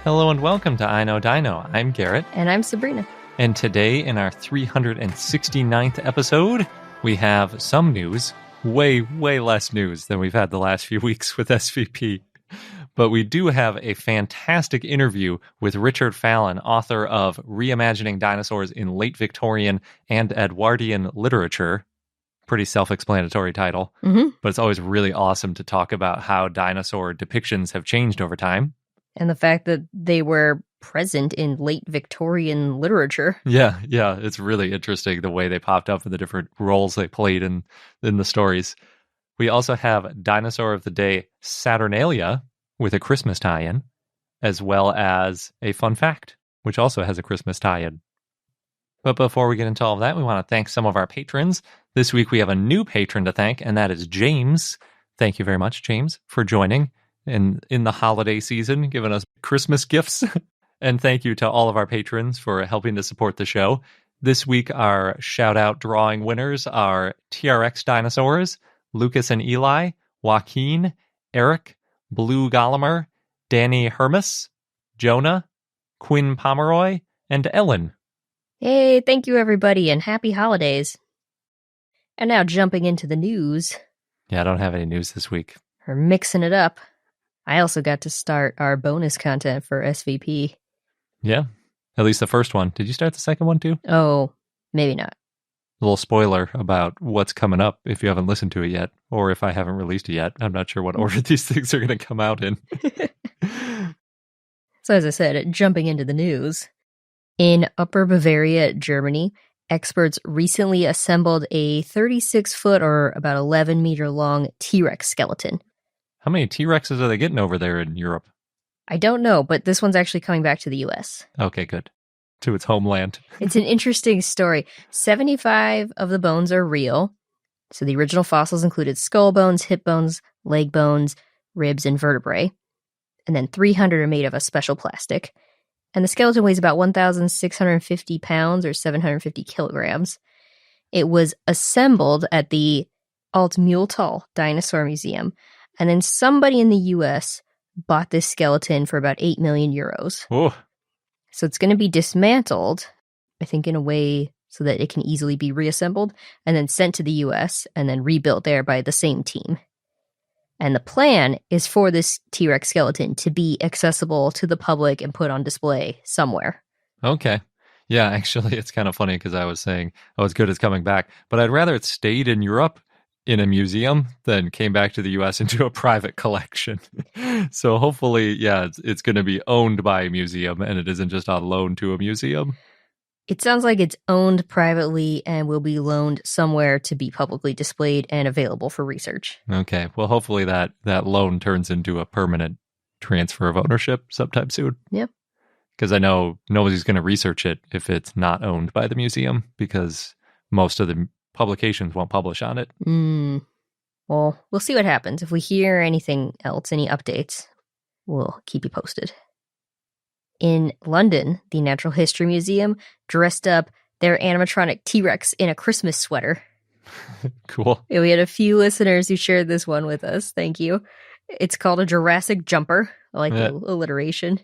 Hello and welcome to I Know Dino. I'm Garrett. And I'm Sabrina. And today, in our 369th episode, we have some news. Way less news than we've had the last few weeks with SVP. But we do have a fantastic interview with Richard Fallon, author of Reimagining Dinosaurs in Late Victorian and Edwardian Literature. Pretty self-explanatory title. But it's always really awesome to talk about how dinosaur depictions have changed over time. And the fact that they were present in late Victorian literature. Yeah, it's really interesting the way they popped up and the different roles they played in the stories. We also have Dinosaur of the Day Saturnalia with a Christmas tie-in, as well as a fun fact, which also has a Christmas tie-in. But before we get into all of that, we want to thank some of our patrons. This week we have a new patron to thank, and that is James. Thank you very much, James, for joining in the holiday season, giving us Christmas gifts. And thank you to all of our patrons for helping to support the show. This week, our shout-out drawing winners are TRX Dinosaurs, Lucas and Eli, Joaquin, Eric, Blue Gossamer, Danny Hermes, Jonah, Quinn Pomeroy, and Ellen. Hey, thank you everybody, and happy holidays. And now jumping into the news. Yeah, I don't have any news this week. We're mixing it up. I also got to start our bonus content for SVP. Yeah, at least the first one. Did you start the second one too? Oh, maybe not. A little spoiler about what's coming up if you haven't listened to it yet, or if I haven't released it yet. I'm not sure what order these things are going to come out in. So as I said, jumping into the news. In Upper Bavaria, Germany, experts recently assembled a 36-foot or about 11-meter long T-Rex skeleton. How many T-Rexes are they getting over there in Europe? I don't know, but this one's actually coming back to the U.S. Okay, good. To its homeland. It's an interesting story. 75 of the bones are real. So the original fossils included skull bones, hip bones, leg bones, ribs, and vertebrae. And then 300 are made of a special plastic. And the skeleton weighs about 1,650 pounds or 750 kilograms. It was assembled at the Altmühltal Dinosaur Museum. And then somebody in the U.S. bought this skeleton for about 8 million euros. Oh. So it's going to be dismantled, I think, in a way so that it can easily be reassembled and then sent to the U.S. and then rebuilt there by the same team. And the plan is for this T-Rex skeleton to be accessible to the public and put on display somewhere. Okay. Yeah, actually, it's kind of funny because I was saying, oh, it's good it's coming back. But I'd rather it stayed in Europe in a museum than came back to the U.S. into a private collection. So hopefully, yeah, it's going to be owned by a museum and it isn't just on loan to a museum. It sounds like it's owned privately and will be loaned somewhere to be publicly displayed and available for research. Okay, well, hopefully that loan turns into a permanent transfer of ownership sometime soon. Yep. Because I know nobody's going to research it if it's not owned by the museum because most of the publications won't publish on it. Well, we'll see what happens. If we hear anything else, any updates, we'll keep you posted. In London, the Natural History Museum dressed up their animatronic T-Rex in a Christmas sweater. Cool. We had a few listeners who shared this one with us. Thank you. It's called a Jurassic Jumper. I like the alliteration.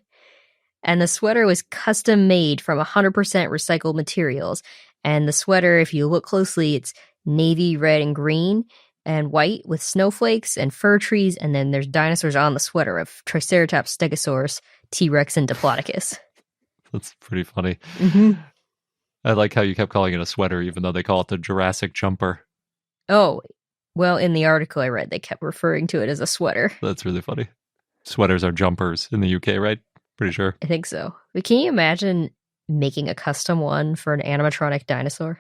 And the sweater was custom made from 100% recycled materials. And the sweater, if you look closely, it's navy, red, and green, and white with snowflakes and fir trees. And then there's dinosaurs on the sweater of Triceratops, Stegosaurus, T-Rex, and Diplodocus. That's pretty funny. Mm-hmm. I like how you kept calling it a sweater, even though they call it the Jurassic Jumper. Oh, well, in the article I read, they kept referring to it as a sweater. That's really funny. Sweaters are jumpers in the UK, right? Pretty sure. I think so. But can you imagine making a custom one for an animatronic dinosaur?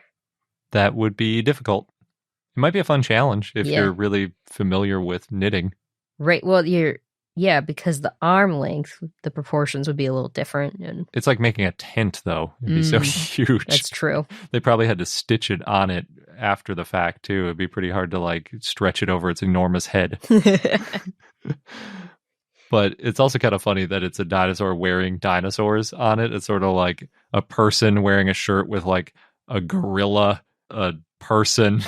That would be difficult. It might be a fun challenge if you're really familiar with knitting. Right. Well, because the arm length, the proportions would be a little different. And it's like making a tent, though. It'd be so huge. That's true. They probably had to stitch it on it after the fact, too. It'd be pretty hard to, like, stretch it over its enormous head. But it's also kind of funny that it's a dinosaur wearing dinosaurs on it. It's sort of like a person wearing a shirt with, like, a gorilla, a person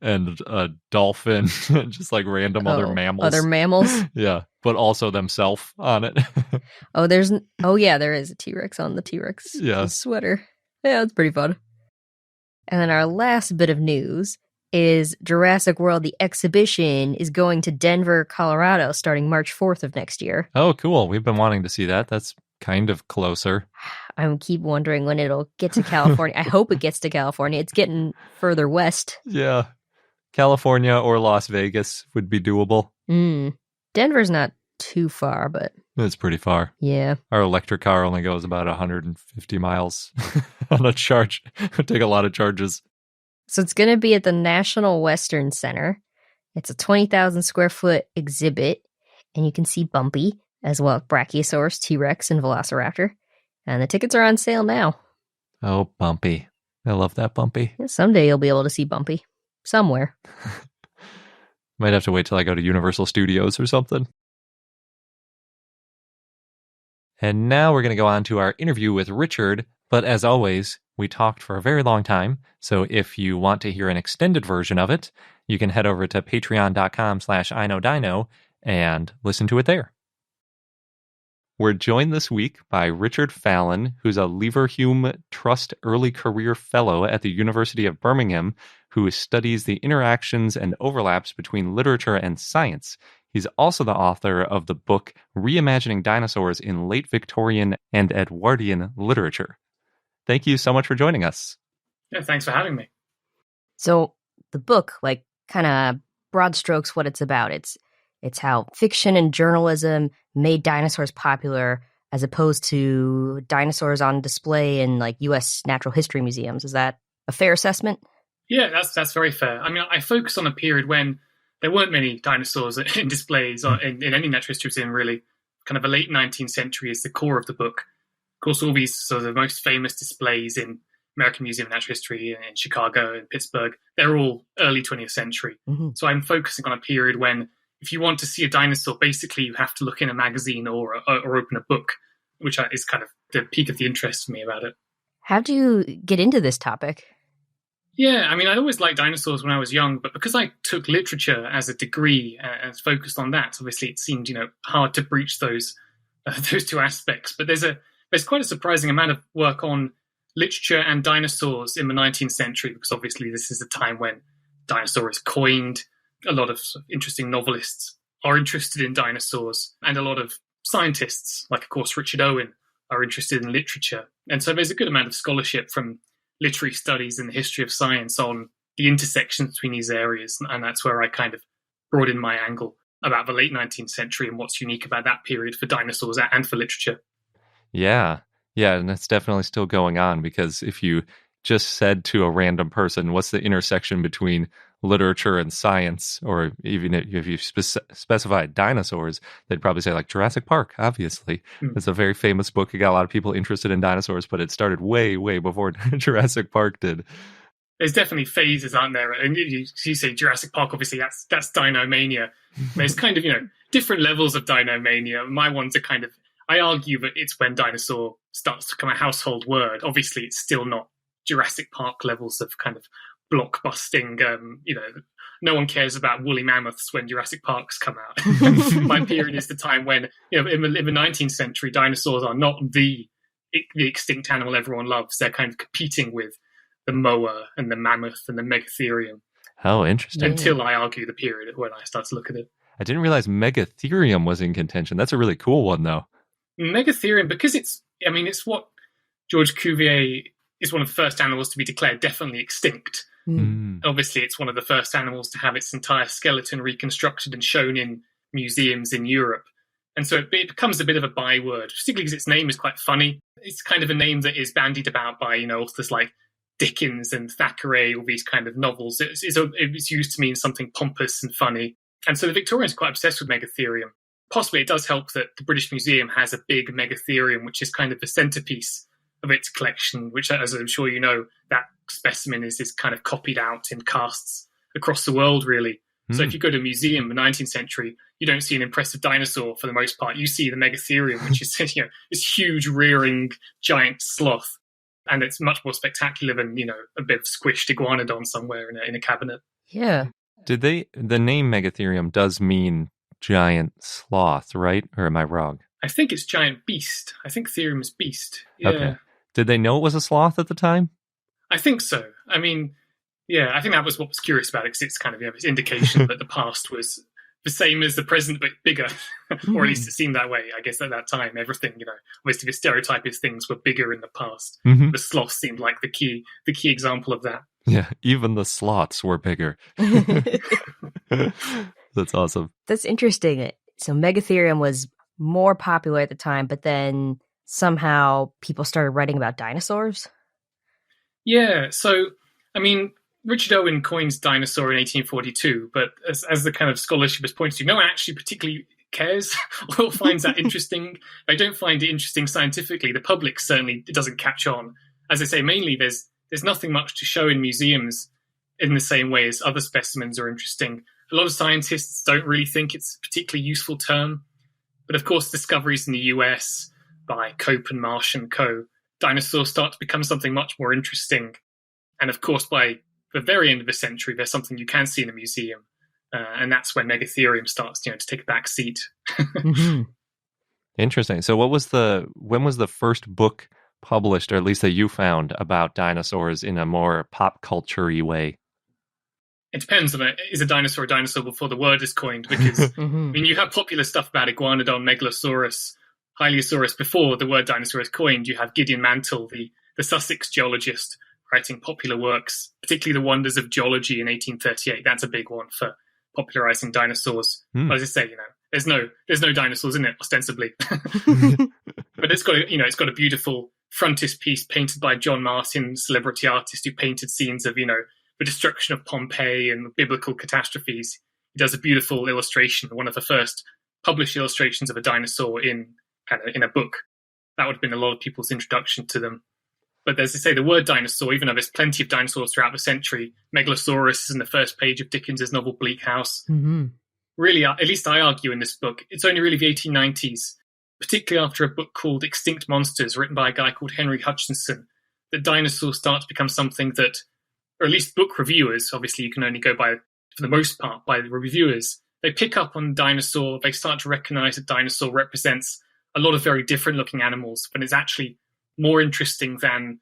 and a dolphin, just like random other mammals. Other mammals? Yeah, but also themselves on it. There is a T-Rex on the T-Rex sweater. Yeah, it's pretty fun. And then our last bit of news is Jurassic World, the exhibition, is going to Denver, Colorado, starting March 4th of next year. Oh, cool. We've been wanting to see that. That's kind of closer. I keep wondering when it'll get to California. I hope it gets to California. It's getting further west. Yeah. California or Las Vegas would be doable. Denver's not too far, but... It's pretty far. Yeah. Our electric car only goes about 150 miles on a charge. It'd take a lot of charges. So it's going to be at the National Western Center. It's a 20,000 square foot exhibit, and you can see Bumpy, as well as Brachiosaurus, T-Rex, and Velociraptor. And the tickets are on sale now. Oh, Bumpy. I love that Bumpy. Yeah, someday you'll be able to see Bumpy. Somewhere. Might have to wait till I go to Universal Studios or something. And now we're going to go on to our interview with Richard. But as always, we talked for a very long time. So if you want to hear an extended version of it, you can head over to patreon.com/iknowdino and listen to it there. We're joined this week by Richard Fallon, who's a Leverhulme Trust Early Career Fellow at the University of Birmingham, who studies the interactions and overlaps between literature and science. He's also the author of the book Reimagining Dinosaurs in Late Victorian and Edwardian Literature. Thank you so much for joining us. Yeah, thanks for having me. So the book, kind of broad strokes what it's about. It's how fiction and journalism made dinosaurs popular as opposed to dinosaurs on display in U.S. natural history museums. Is that a fair assessment? Yeah, that's very fair. I mean, I focus on a period when there weren't many dinosaurs in displays or in any natural history museum, really. Kind of the late 19th century is the core of the book. Of course, all these sort of the most famous displays in American Museum of Natural History in Chicago and Pittsburgh, they're all early 20th century. Mm-hmm. So I'm focusing on a period when if you want to see a dinosaur, basically you have to look in a magazine or open a book, which is kind of the peak of the interest for me about it. How do you get into this topic? Yeah, I mean, I'd always liked dinosaurs when I was young, but because I took literature as a degree and focused on that, obviously it seemed, hard to breach those two aspects. But there's quite a surprising amount of work on literature and dinosaurs in the 19th century, because obviously this is a time when dinosaur is coined. A lot of interesting novelists are interested in dinosaurs, and a lot of scientists, like, of course, Richard Owen, are interested in literature. And so there's a good amount of scholarship from literary studies and the history of science on the intersections between these areas. And that's where I kind of brought in my angle about the late 19th century and what's unique about that period for dinosaurs and for literature. Yeah, and that's definitely still going on, because if you just said to a random person, what's the intersection between literature and science, or even if you specified dinosaurs, they'd probably say Jurassic Park, obviously. It's a very famous book. It got a lot of people interested in dinosaurs, but it started way, way before Jurassic Park did. There's definitely phases, aren't there? And you say Jurassic Park, obviously that's Dinomania. There's kind of, different levels of Dinomania. My ones are kind of, I argue that it's when dinosaur starts to become a household word. Obviously, it's still not Jurassic Park levels of kind of blockbusting, no one cares about woolly mammoths when Jurassic Parks come out. My period is the time when, in the 19th century, dinosaurs are not the extinct animal everyone loves. They're kind of competing with the moa and the mammoth and the Megatherium. Oh, interesting. Until I argue the period when I start to look at it. I didn't realize Megatherium was in contention. That's a really cool one, though. Megatherium, because it's what George Cuvier is one of the first animals to be declared definitely extinct. Obviously, it's one of the first animals to have its entire skeleton reconstructed and shown in museums in Europe. And so it becomes a bit of a byword, particularly because its name is quite funny. It's kind of a name that is bandied about by, authors like Dickens and Thackeray, all these kind of novels. It's used to mean something pompous and funny. And so the Victorians are quite obsessed with Megatherium. Possibly it does help that the British Museum has a big Megatherium, which is kind of the centerpiece of its collection, which, as I'm sure you know, that specimen is kind of copied out in casts across the world, really. So if you go to a museum in the 19th century, you don't see an impressive dinosaur for the most part. You see the Megatherium, which is this huge rearing giant sloth. And it's much more spectacular than, a bit of squished iguanodon somewhere in a cabinet. Yeah. The name Megatherium does mean giant sloth, right? Or am I wrong? I think it's giant beast. I think therium is beast. Yeah. Okay. Did they know it was a sloth at the time? I think so. I mean, yeah, I think that was what was curious about it, because it's kind of this indication that the past was the same as the present, but bigger. Or at least it seemed that way, I guess, at that time. Everything, obviously the stereotype is things were bigger in the past. Mm-hmm. The sloth seemed like the key example of that. Yeah, even the sloths were bigger. That's awesome. That's interesting. So Megatherium was more popular at the time, but then somehow people started writing about dinosaurs? Yeah, so, I mean, Richard Owen coins dinosaur in 1842, but as the kind of scholarship has pointed to, no one actually particularly cares or finds that interesting. They don't find it interesting scientifically. The public certainly doesn't catch on. As I say, mainly there's nothing much to show in museums in the same way as other specimens are interesting. A lot of scientists don't really think it's a particularly useful term. But of course, discoveries in the US by Cope and Marsh and co., dinosaurs start to become something much more interesting. And of course, by the very end of the century, there's something you can see in a museum. And that's when Megatherium starts to take a back seat. Mm-hmm. Interesting. So when was the first book published, or at least that you found, about dinosaurs in a more pop culture-y way? It depends on is a dinosaur before the word is coined, because Mm-hmm. I mean, you have popular stuff about Iguanodon, Megalosaurus, Hylaeosaurus before the word dinosaur is coined. You have Gideon Mantle, the Sussex geologist, writing popular works, particularly The Wonders of Geology in 1838. That's a big one for popularizing dinosaurs. But as I say, there's no dinosaurs in it ostensibly, but it's got a beautiful frontispiece painted by John Martin, celebrity artist who painted scenes of the destruction of Pompeii and biblical catastrophes. He does a beautiful illustration, one of the first published illustrations of a dinosaur in a book. That would have been a lot of people's introduction to them. But as I say, the word dinosaur, even though there's plenty of dinosaurs throughout the century, Megalosaurus is in the first page of Dickens's novel Bleak House. Mm-hmm. Really, at least I argue in this book, it's only really the 1890s, particularly after a book called Extinct Monsters, written by a guy called Henry Hutchinson, that dinosaurs start to become something that, or at least book reviewers, obviously you can only go by, for the most part, by the reviewers, they pick up on dinosaur, they start to recognize that dinosaur represents a lot of very different looking animals, but it's actually more interesting than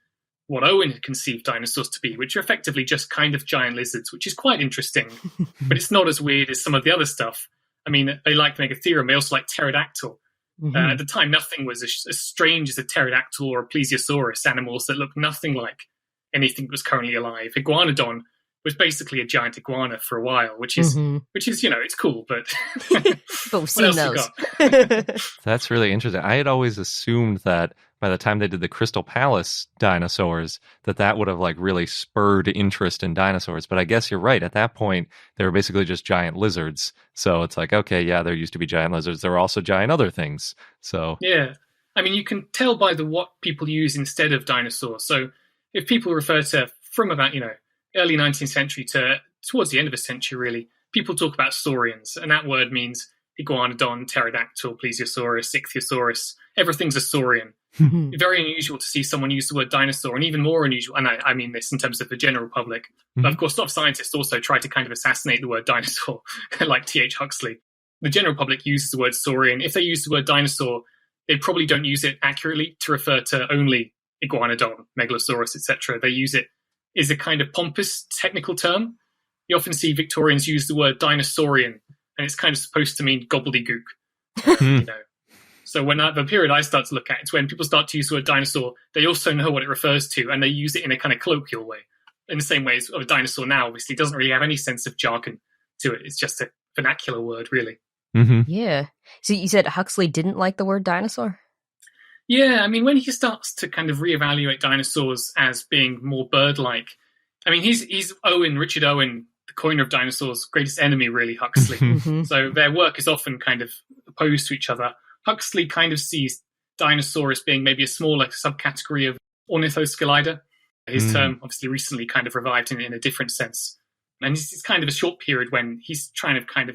what Owen had conceived dinosaurs to be, which are effectively just kind of giant lizards, which is quite interesting, but it's not as weird as some of the other stuff. I mean, they like Megatherium, they also like pterodactyl. Mm-hmm. At the time, nothing was as strange as a pterodactyl or a plesiosaurus, animals that looked nothing like anything that was currently alive. Iguanodon was basically a giant iguana for a while, which is it's cool, but But we've seen what else you those. got? That's really interesting. I had always assumed that by the time they did the Crystal Palace dinosaurs, that would have really spurred interest in dinosaurs. But I guess you're right. At that point, they were basically just giant lizards. So it's okay, yeah, there used to be giant lizards. There were also giant other things. So Yeah. I mean, you can tell by what people use instead of dinosaurs. So if people refer to from about, early 19th century to towards the end of the century, really, people talk about saurians. And that word means iguanodon, pterodactyl, plesiosaurus, ichthyosaurus. Everything's a saurian. Very unusual to see someone use the word dinosaur, and even more unusual, and I mean this in terms of the general public, but of course a lot of scientists also try to kind of assassinate the word dinosaur, like T.H. Huxley. The general public uses the word saurian. If they use the word dinosaur, they probably don't use it accurately to refer to only iguanodon, megalosaurus, etc. They use it as a kind of pompous technical term. You often see Victorians use the word dinosaurian, and it's kind of supposed to mean gobbledygook. So when the period I start to look at, it's when people start to use the word dinosaur, they also know what it refers to, and they use it in a kind of colloquial way. In the same way as a dinosaur now, obviously, doesn't really have any sense of jargon to it. It's just a vernacular word, really. Mm-hmm. Yeah. So you said Huxley didn't like the word dinosaur? Yeah, I mean, when he starts to kind of reevaluate dinosaurs as being more bird-like, I mean, he's Richard Owen, the coiner of dinosaurs, greatest enemy, really, Huxley. Mm-hmm. So their work is often kind of opposed to each other. Huxley kind of sees dinosaur as being maybe a smaller subcategory of Ornithoscelida. His term, obviously, recently kind of revived in a different sense. And it's kind of a short period when he's trying to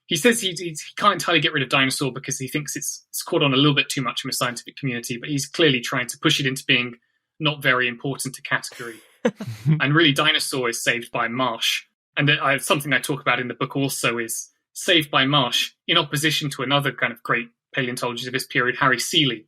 he says he can't entirely get rid of dinosaur because he thinks it's caught on a little bit too much in the scientific community, but he's clearly trying to push it into being not very important a category. And really, Dinosaur is saved by marsh. And something I talk about in the book also is saved by marsh in opposition to another kind of great paleontologist of this period, Harry Seeley,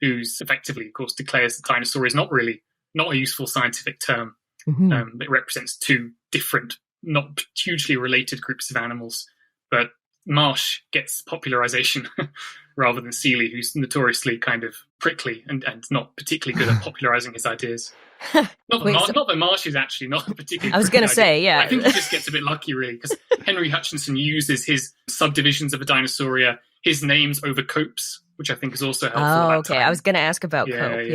who's effectively, of course, declares that dinosaur is not a useful scientific term. It represents two different, not hugely related groups of animals. But marsh gets popularization rather than Seeley, who's notoriously kind of prickly and not particularly good at popularizing his ideas. Not that Marsh is actually not particularly. I was going to say, yeah. I think he just gets a bit lucky, really, because Henry Hutchinson uses his subdivisions of a Dinosauria, his names over copes, which I think is also helpful. Oh, okay. I was going to ask about cope.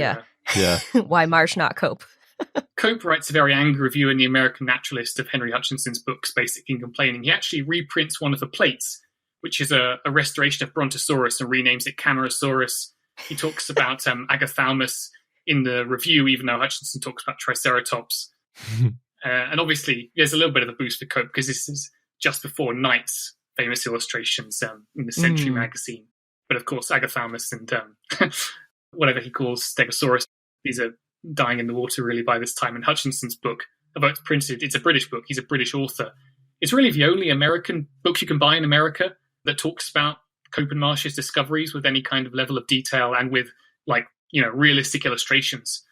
Yeah. Why Marsh, not cope? Cope writes a very angry review in the American Naturalist of Henry Hutchinson's books, basically complaining. He actually reprints one of the plates, which is a restoration of Brontosaurus, and renames it Camarasaurus. He talks about Agathalmus in the review, even though Hutchinson talks about Triceratops. And obviously, there's a little bit of a boost for Cope, because this is just before Knight's famous illustrations in the Century magazine. But of course, Agathalmus and whatever he calls Stegosaurus, these are dying in the water really by this time. And Hutchinson's book, although it's printed, it's a British book, he's a British author. It's really the only American book you can buy in America that talks about Cope and Marsh's discoveries with any kind of level of detail and with, like, realistic illustrations,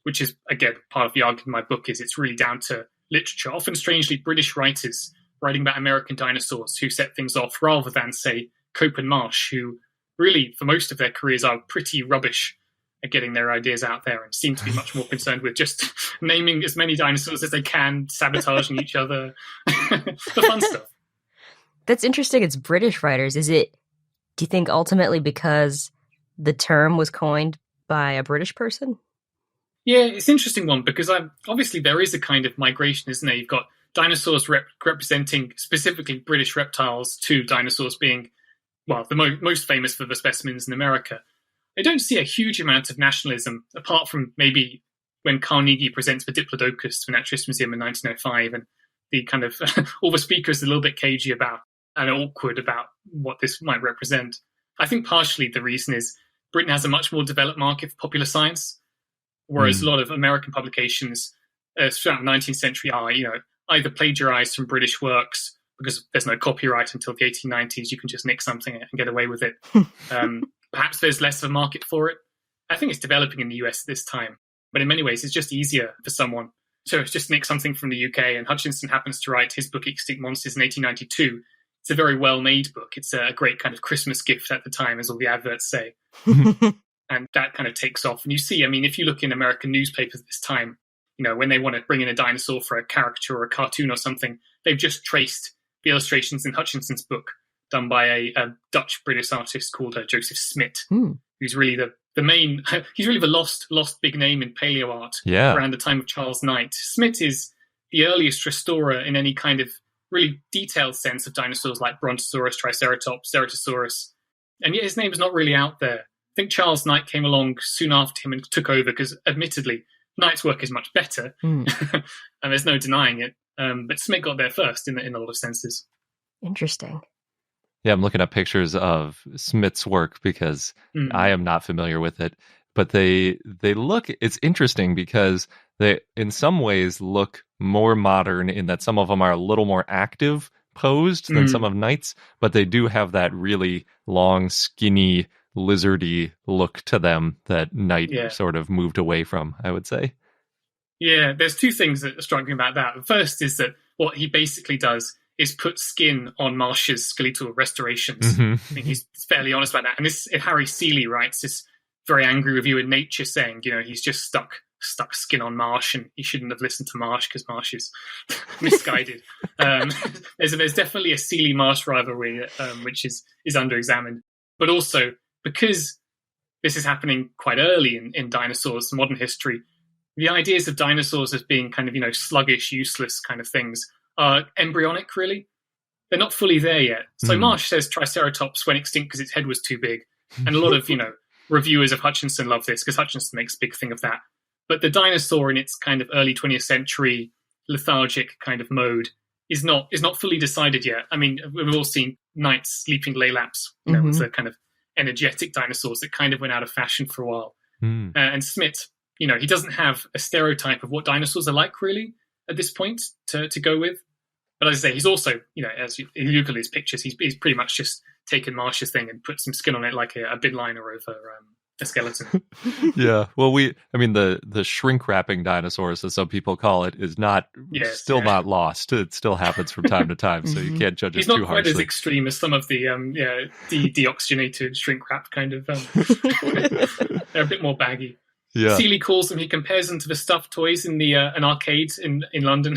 which is, again, part of the argument in my book, is it's really down to literature, often strangely British writers writing about American dinosaurs who set things off, rather than, say, Cope and Marsh, who really, for most of their careers, are pretty rubbish at getting their ideas out there and seem to be much more concerned with just naming as many dinosaurs as they can, sabotaging each other, the fun stuff. That's interesting. It's British writers. Do you think ultimately because the term was coined by a British person? Yeah, it's an interesting one, because obviously there is a kind of migration, isn't there? You've got dinosaurs representing specifically British reptiles, to dinosaurs being, well, the most famous for the specimens in America. I don't see a huge amount of nationalism, apart from maybe when Carnegie presents the Diplodocus to the Natural History Museum in 1905, and the kind of all the speakers are a little bit cagey about and awkward about what this might represent. I think partially the reason is Britain has a much more developed market for popular science, whereas a lot of American publications throughout the 19th century are, either plagiarized from British works, because there's no copyright until the 1890s. You can just nick something and get away with it. Perhaps there's less of a market for it. I think it's developing in the US at this time. But in many ways, it's just easier for someone to just nick something from the UK. And Hutchinson happens to write his book Extinct Monsters in 1892. It's a very well-made book. It's a great kind of Christmas gift at the time, as all the adverts say. And that kind of takes off. And you see, if you look in American newspapers at this time, when they want to bring in a dinosaur for a caricature or a cartoon or something, they've just traced the illustrations in Hutchinson's book, done by a Dutch-British artist called Joseph Smit, who's really the main, he's really the lost big name in paleo art around the time of Charles Knight. Smit is the earliest restorer in any kind of really detailed sense of dinosaurs like Brontosaurus, Triceratops, Ceratosaurus. And yet his name is not really out there. I think Charles Knight came along soon after him and took over, because admittedly, Knight's work is much better, and there's no denying it. But Smit got there first in a lot of senses. Interesting. Yeah, I'm looking at pictures of Smith's work because I am not familiar with it. But they look, it's interesting because they in some ways look more modern in that some of them are a little more active posed than some of Knight's, but they do have that really long, skinny, lizardy look to them that Knight sort of moved away from, I would say. Yeah, there's two things that strike me about that. The first is that what he basically does is put skin on Marsh's skeletal restorations. I think he's fairly honest about that. And Harry Seeley writes this very angry review in Nature saying, he's just stuck skin on Marsh, and he shouldn't have listened to Marsh because Marsh is misguided. There's definitely a Seeley-Marsh rivalry, which is under-examined. But also, because this is happening quite early in dinosaurs, modern history, the ideas of dinosaurs as being kind of, sluggish, useless kind of things are embryonic, really. They're not fully there yet. So Marsh says Triceratops went extinct because its head was too big. And a lot of, reviewers of Hutchinson love this because Hutchinson makes a big thing of that. But the dinosaur in its kind of early 20th century lethargic kind of mode is not fully decided yet. We've all seen Knight's sleeping laylaps, with the kind of energetic dinosaurs that kind of went out of fashion for a while. And Smit he doesn't have a stereotype of what dinosaurs are like really at this point to go with. But as I say, he's also, as you look at his pictures, he's pretty much just taken Marsh's thing and put some skin on it like a bin liner over a skeleton. Yeah. Well, the shrink wrapping dinosaurs, as some people call it, is not not lost. It still happens from time to time, so you can't judge it too harshly. He's not quite as extreme as some of the deoxygenated shrink wrap kind of. They're a bit more baggy. Yeah. Seeley calls them. He compares them to the stuffed toys in the an arcade in London.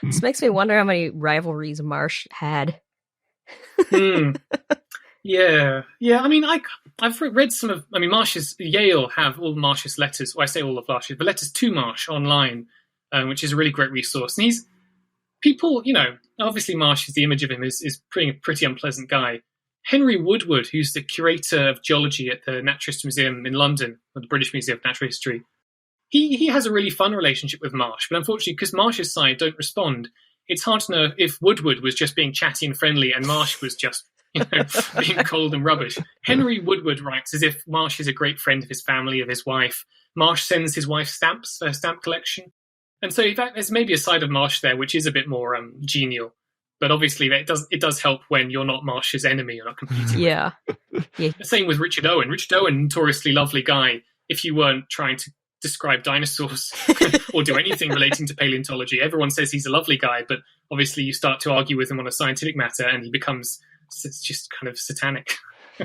This makes me wonder how many rivalries Marsh had. Yeah. I've read some of. Marsh's Yale have all Marsh's letters. Well, I say all of Marsh's, but letters to Marsh online, which is a really great resource. And obviously Marsh is the image of him is a pretty unpleasant guy. Henry Woodward, who's the curator of geology at the Naturalist Museum in London, or the British Museum of Natural History, he has a really fun relationship with Marsh, but unfortunately, because Marsh's side don't respond, it's hard to know if Woodward was just being chatty and friendly and Marsh was just being cold and rubbish. Henry Woodward writes as if Marsh is a great friend of his family, of his wife. Marsh sends his wife stamps for her stamp collection. And so in fact, there's maybe a side of Marsh there which is a bit more genial. But obviously it does help when you're not Marsh's enemy, you're not competing. Yeah. Same with Richard Owen. Richard Owen, notoriously lovely guy, if you weren't trying to describe dinosaurs or do anything relating to paleontology. Everyone says he's a lovely guy, but obviously you start to argue with him on a scientific matter and he becomes just kind of satanic.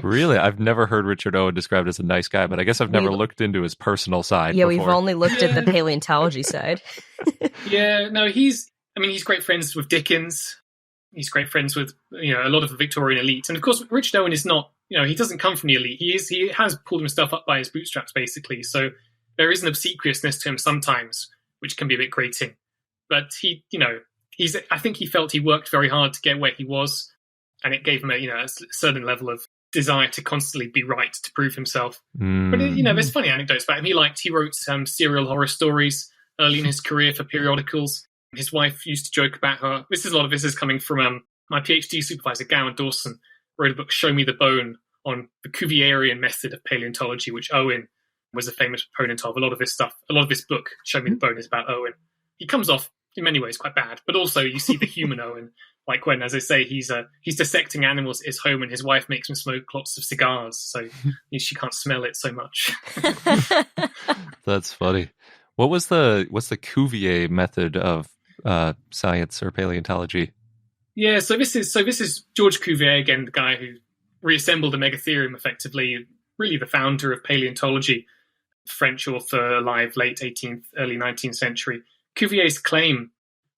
Really? I've never heard Richard Owen described as a nice guy, but I guess I've never looked into his personal side before. We've only looked at the paleontology side. He's great friends with Dickens. He's great friends with, a lot of the Victorian elite. And of course, Richard Owen is not, he doesn't come from the elite. He has pulled himself up by his bootstraps, basically. So there is an obsequiousness to him sometimes, which can be a bit grating. But I think he felt he worked very hard to get where he was. And it gave him a certain level of desire to constantly be right, to prove himself. But, there's funny anecdotes about him. He wrote serial horror stories early in his career for periodicals. His wife used to joke about her. A lot of this is coming from my PhD supervisor, Gowan Dawson, wrote a book, Show Me the Bone, on the Cuvierian method of paleontology, which Owen was a famous proponent of. A lot of this book, Show Me the Bone, is about Owen. He comes off, in many ways, quite bad, but also you see the human Owen, like when, as I say, he's dissecting animals at his home and his wife makes him smoke lots of cigars, so she can't smell it so much. That's funny. What's the Cuvier method of science or paleontology? Yeah, so this is George Cuvier again, the guy who reassembled the Megatherium effectively, really the founder of paleontology, French author, alive late 18th, early 19th century. Cuvier's claim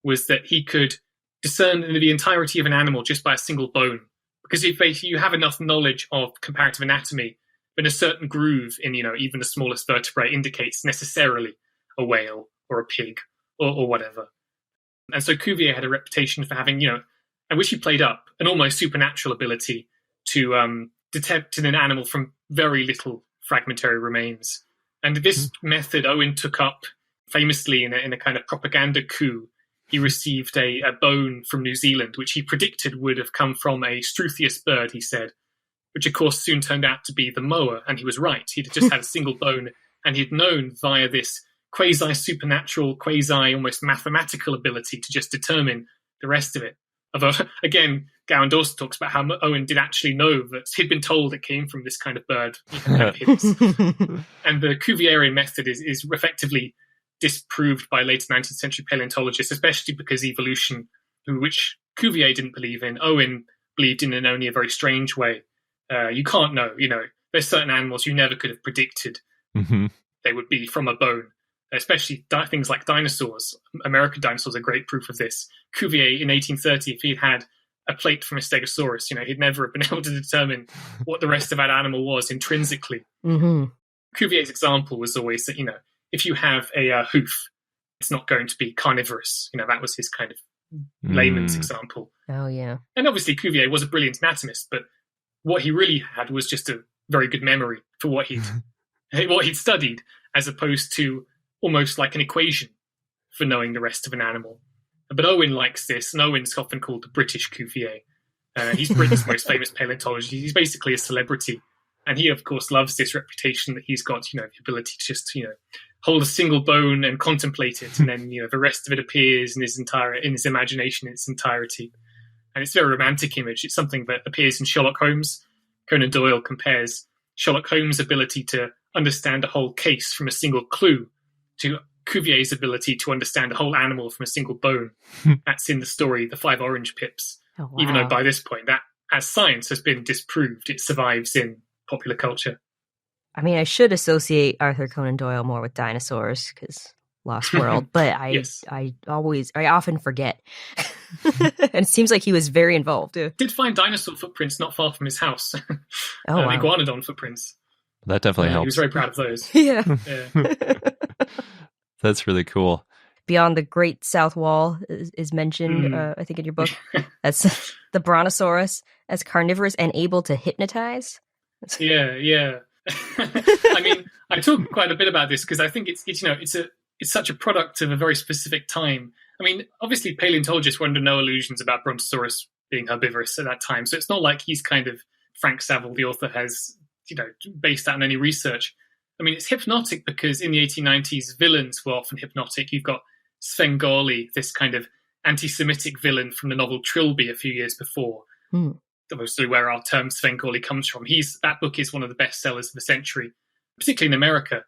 was that he could discern the entirety of an animal just by a single bone, because if you have enough knowledge of comparative anatomy, then a certain groove in even the smallest vertebrae indicates necessarily a whale or a pig or whatever. And so Cuvier had a reputation for having, and which he played up, an almost supernatural ability to detect an animal from very little fragmentary remains. And this method Owen took up famously in a kind of propaganda coup. He received a bone from New Zealand, which he predicted would have come from a Struthius bird, he said, which of course soon turned out to be the moa, and he was right. He'd just had a single bone, and he'd known via this quasi-supernatural, quasi-almost mathematical ability to just determine the rest of it. Again, Gowan Dawson talks about how Owen did actually know that he'd been told it came from this kind of bird. And the Cuvierian method is effectively disproved by later 19th century paleontologists, especially because evolution, which Cuvier didn't believe in, Owen believed in only a very strange way. You can't know, there's certain animals you never could have predicted they would be from a bone. Especially things like dinosaurs. American dinosaurs are great proof of this. Cuvier in 1830, if he'd had a plate from a Stegosaurus, he'd never have been able to determine what the rest of that animal was intrinsically. Cuvier's example was always that, if you have a hoof, it's not going to be carnivorous. That was his kind of layman's example. Oh, yeah. And obviously Cuvier was a brilliant anatomist, but what he really had was just a very good memory for what he'd studied, as opposed to almost like an equation for knowing the rest of an animal. But Owen likes this, and Owen's often called the British Cuvier. He's Britain's most famous paleontologist. He's basically a celebrity And he, of course, loves this reputation that he's got, the ability to just, hold a single bone and contemplate it. And then, the rest of it appears in his imagination in its entirety. And it's a very romantic image. It's something that appears in Sherlock Holmes. Conan Doyle compares Sherlock Holmes' ability to understand a whole case from a single clue to Cuvier's ability to understand a whole animal from a single bone. That's in the story, The 5 Orange Pips. Oh, wow. Even though by this point, that, as science has been disproved, it survives in popular culture. I mean, I should associate Arthur Conan Doyle more with dinosaurs because Lost World, but Yes. I often forget. And it seems like he was very involved too. Did find dinosaur footprints not far from his house. Oh, wow. Iguanodon footprints. That definitely He helps. was very proud of those. Yeah. Yeah. That's really cool. Beyond the Great South Wall is mentioned, I think, in your book. That's the Brontosaurus as carnivorous and able to hypnotize. Yeah. I mean, I talk quite a bit about this because I think it's such a product of a very specific time. I mean, obviously, paleontologists were under no illusions about Brontosaurus being herbivorous at that time, so it's not like he's kind of Frank Saville, the author, has based that on any research. I mean, it's hypnotic because in the 1890s, villains were often hypnotic. You've got Svengoolie, this kind of anti-Semitic villain from the novel Trilby a few years before. Mostly where our term Svengoolie comes from. That book is one of the best sellers of the century, particularly in America.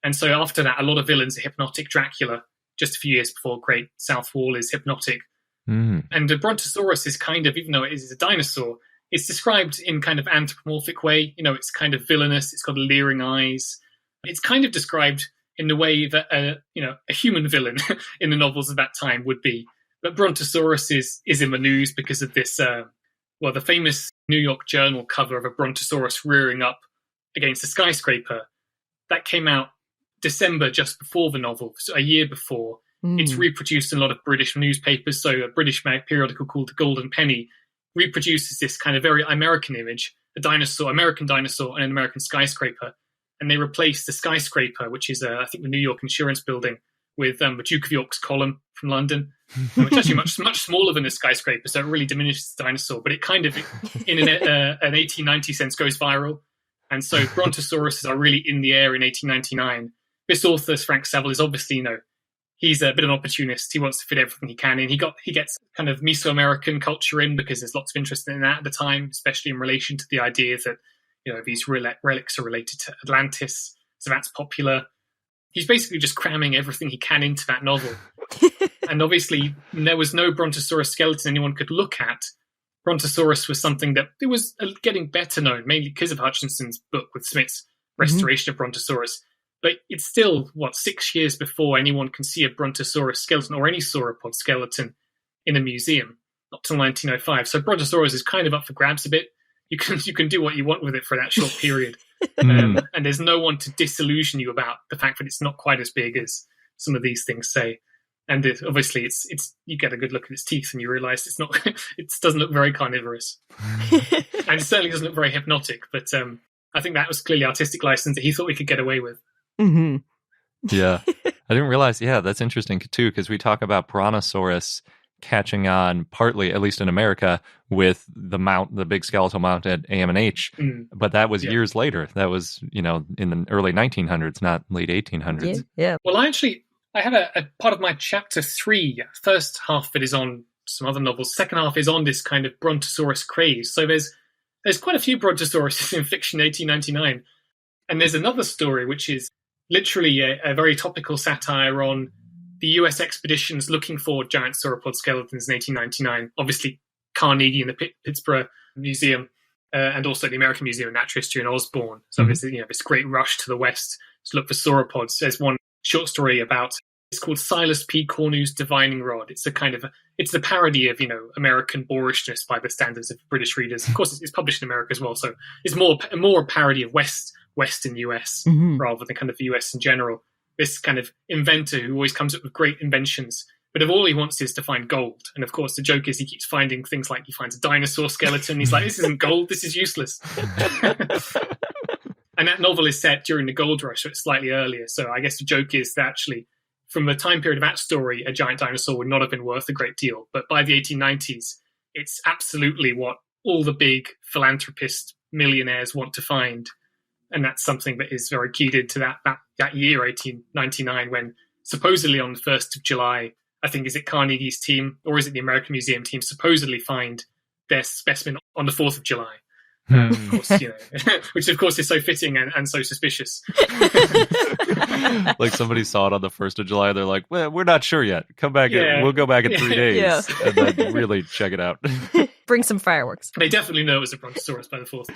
And so after that, a lot of villains are hypnotic. Dracula, just a few years before Great South Wall, is hypnotic. And the Brontosaurus is kind of, even though it is a dinosaur, it's described in kind of anthropomorphic way. It's kind of villainous. It's got leering eyes. It's kind of described in the way that a human villain in the novels of that time would be. But Brontosaurus is in the news because of this, the famous New York Journal cover of a Brontosaurus rearing up against a skyscraper. That came out December, just before the novel, so a year before. It's reproduced in a lot of British newspapers. So a British periodical called The Golden Penny reproduces this kind of very American image, American dinosaur and an American skyscraper. And they replaced the skyscraper, which is, I think, the New York Insurance Building, with the Duke of York's column from London, which is actually much smaller than a skyscraper, so it really diminishes the dinosaur. But it kind of, in an 1890 sense, goes viral. And so Brontosauruses are really in the air in 1899. This author, Frank Saville, is obviously, he's a bit of an opportunist. He wants to fit everything he can in. He gets kind of Mesoamerican culture in because there's lots of interest in that at the time, especially in relation to the idea that, these relics are related to Atlantis. So that's popular. He's basically just cramming everything he can into that novel. And obviously, there was no Brontosaurus skeleton anyone could look at. Brontosaurus was something that it was getting better known, mainly because of Hutchinson's book with Smith's restoration of Brontosaurus. But it's still, 6 years before anyone can see a Brontosaurus skeleton or any sauropod skeleton in a museum, not till 1905. So Brontosaurus is kind of up for grabs a bit. You can do what you want with it for that short period. And there's no one to disillusion you about the fact that it's not quite as big as some of these things say. And obviously, it's you get a good look at its teeth and you realise it's not. It doesn't look very carnivorous, and it certainly doesn't look very hypnotic. But I think that was clearly artistic license that he thought we could get away with. Yeah, I didn't realize. Yeah, that's interesting too, because we talk about Brontosaurus catching on partly, at least in America, with the big skeletal mount at AM&H, but that was years later. That was in the early 1900s, not late 1800s. Yeah. Well, I have a part of my chapter 3. First half of it is on some other novels. Second half is on this kind of Brontosaurus craze. So there's quite a few Brontosauruses in fiction in 1899, and there's another story which is literally a very topical satire on the US expeditions looking for giant sauropod skeletons in 1899. Obviously, Carnegie and the Pittsburgh Museum, and also the American Museum of Natural History in Osborne. So there's this great rush to the west to look for sauropods. There's one short story about, it's called Silas P. Cornu's Divining Rod. It's it's a parody of American boorishness by the standards of British readers. Of course, it's published in America as well, so it's more a parody of Western US rather than kind of the US in general. This kind of inventor who always comes up with great inventions, but all he wants is to find gold. And of course, the joke is he keeps finding things like he finds a dinosaur skeleton. He's like, this isn't gold, this is useless. And that novel is set during the gold rush, so it's slightly earlier. So I guess the joke is that actually, from the time period of that story, a giant dinosaur would not have been worth a great deal. But by the 1890s, it's absolutely what all the big philanthropist millionaires want to find. And that's something that is very keyed into that year, 1899, when supposedly on the 1st of July, I think, is it Carnegie's team or is it the American Museum team, supposedly find their specimen on the 4th of July. Of course, which of course is so fitting and so suspicious. Like somebody saw it on the 1st of July. They're like, well, we're not sure yet. Come back. We'll go back in 3 days and then really check it out. Bring some fireworks. They definitely know it was a Brontosaurus by the 4th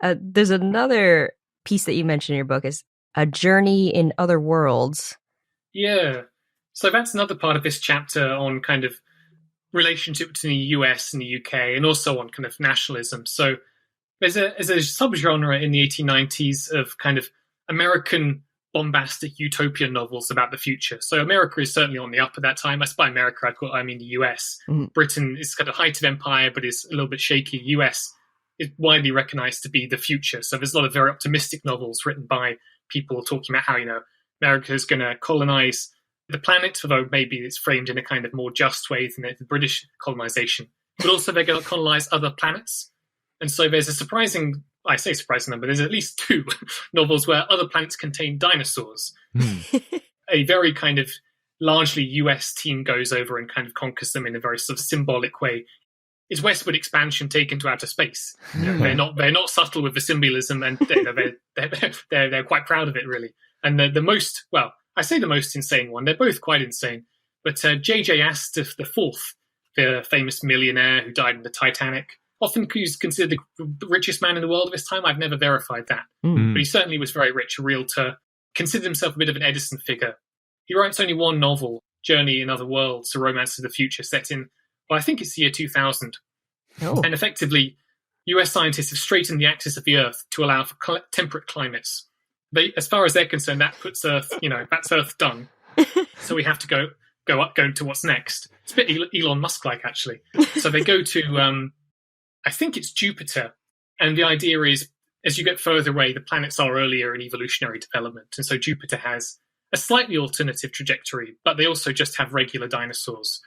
day. There's another piece that you mentioned in your book is a journey in other worlds. Yeah. So that's another part of this chapter on kind of relationship between the US and the UK, and also on kind of nationalism. So there's a subgenre in the 1890s of kind of American bombastic utopian novels about the future. So America is certainly on the up at that time. By America, I mean the US. Mm-hmm. Britain is kind of height of empire, but is a little bit shaky. US is widely recognized to be the future. So there's a lot of very optimistic novels written by people talking about how, America is going to colonize the planet, although maybe it's framed in a kind of more just way than the British colonization. But also they're going to colonize other planets. And so there's a surprising number, there's at least 2 novels where other planets contain dinosaurs. A very kind of largely US team goes over and kind of conquers them in a very sort of symbolic way. It's westward expansion taken to outer space. They're not subtle with the symbolism, and they're quite proud of it, really. And the most, well, I say the most insane one. They're both quite insane. But J.J. Astor IV, the famous millionaire who died in the Titanic, often considered the richest man in the world of his time. I've never verified that. But he certainly was very rich, a realtor, considered himself a bit of an Edison figure. He writes only one novel, Journey in Other Worlds, A Romance of the Future, set in, well, I think it's the year 2000. Oh. And effectively, US scientists have straightened the axis of the Earth to allow for temperate climates. As far as they're concerned, that puts Earth, that's Earth done. So we have to go to what's next. It's a bit Elon Musk-like, actually. So they go to, I think it's Jupiter. And the idea is, as you get further away, the planets are earlier in evolutionary development. And so Jupiter has a slightly alternative trajectory, but they also just have regular dinosaurs.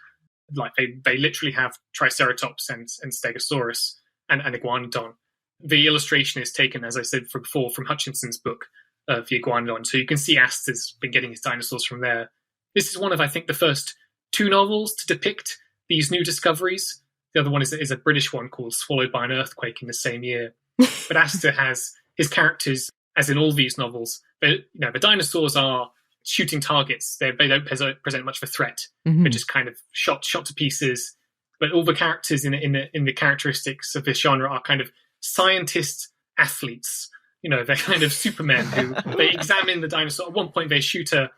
Like they literally have Triceratops and Stegosaurus and Iguanodon. The illustration is taken, as I said before, from Hutchinson's book of the Iguanodon. So you can see Astor's been getting his dinosaurs from there. This is one of, I think, the first 2 novels to depict these new discoveries. The other one is a British one called Swallowed by an Earthquake in the same year. But Astor has his characters, as in all these novels, the dinosaurs are shooting targets. They don't present much of a threat. Mm-hmm. They're just kind of shot to pieces. But all the characters in the characteristics of this genre are kind of scientist athletes. They're kind of supermen who they examine the dinosaur. At one point, they shoot a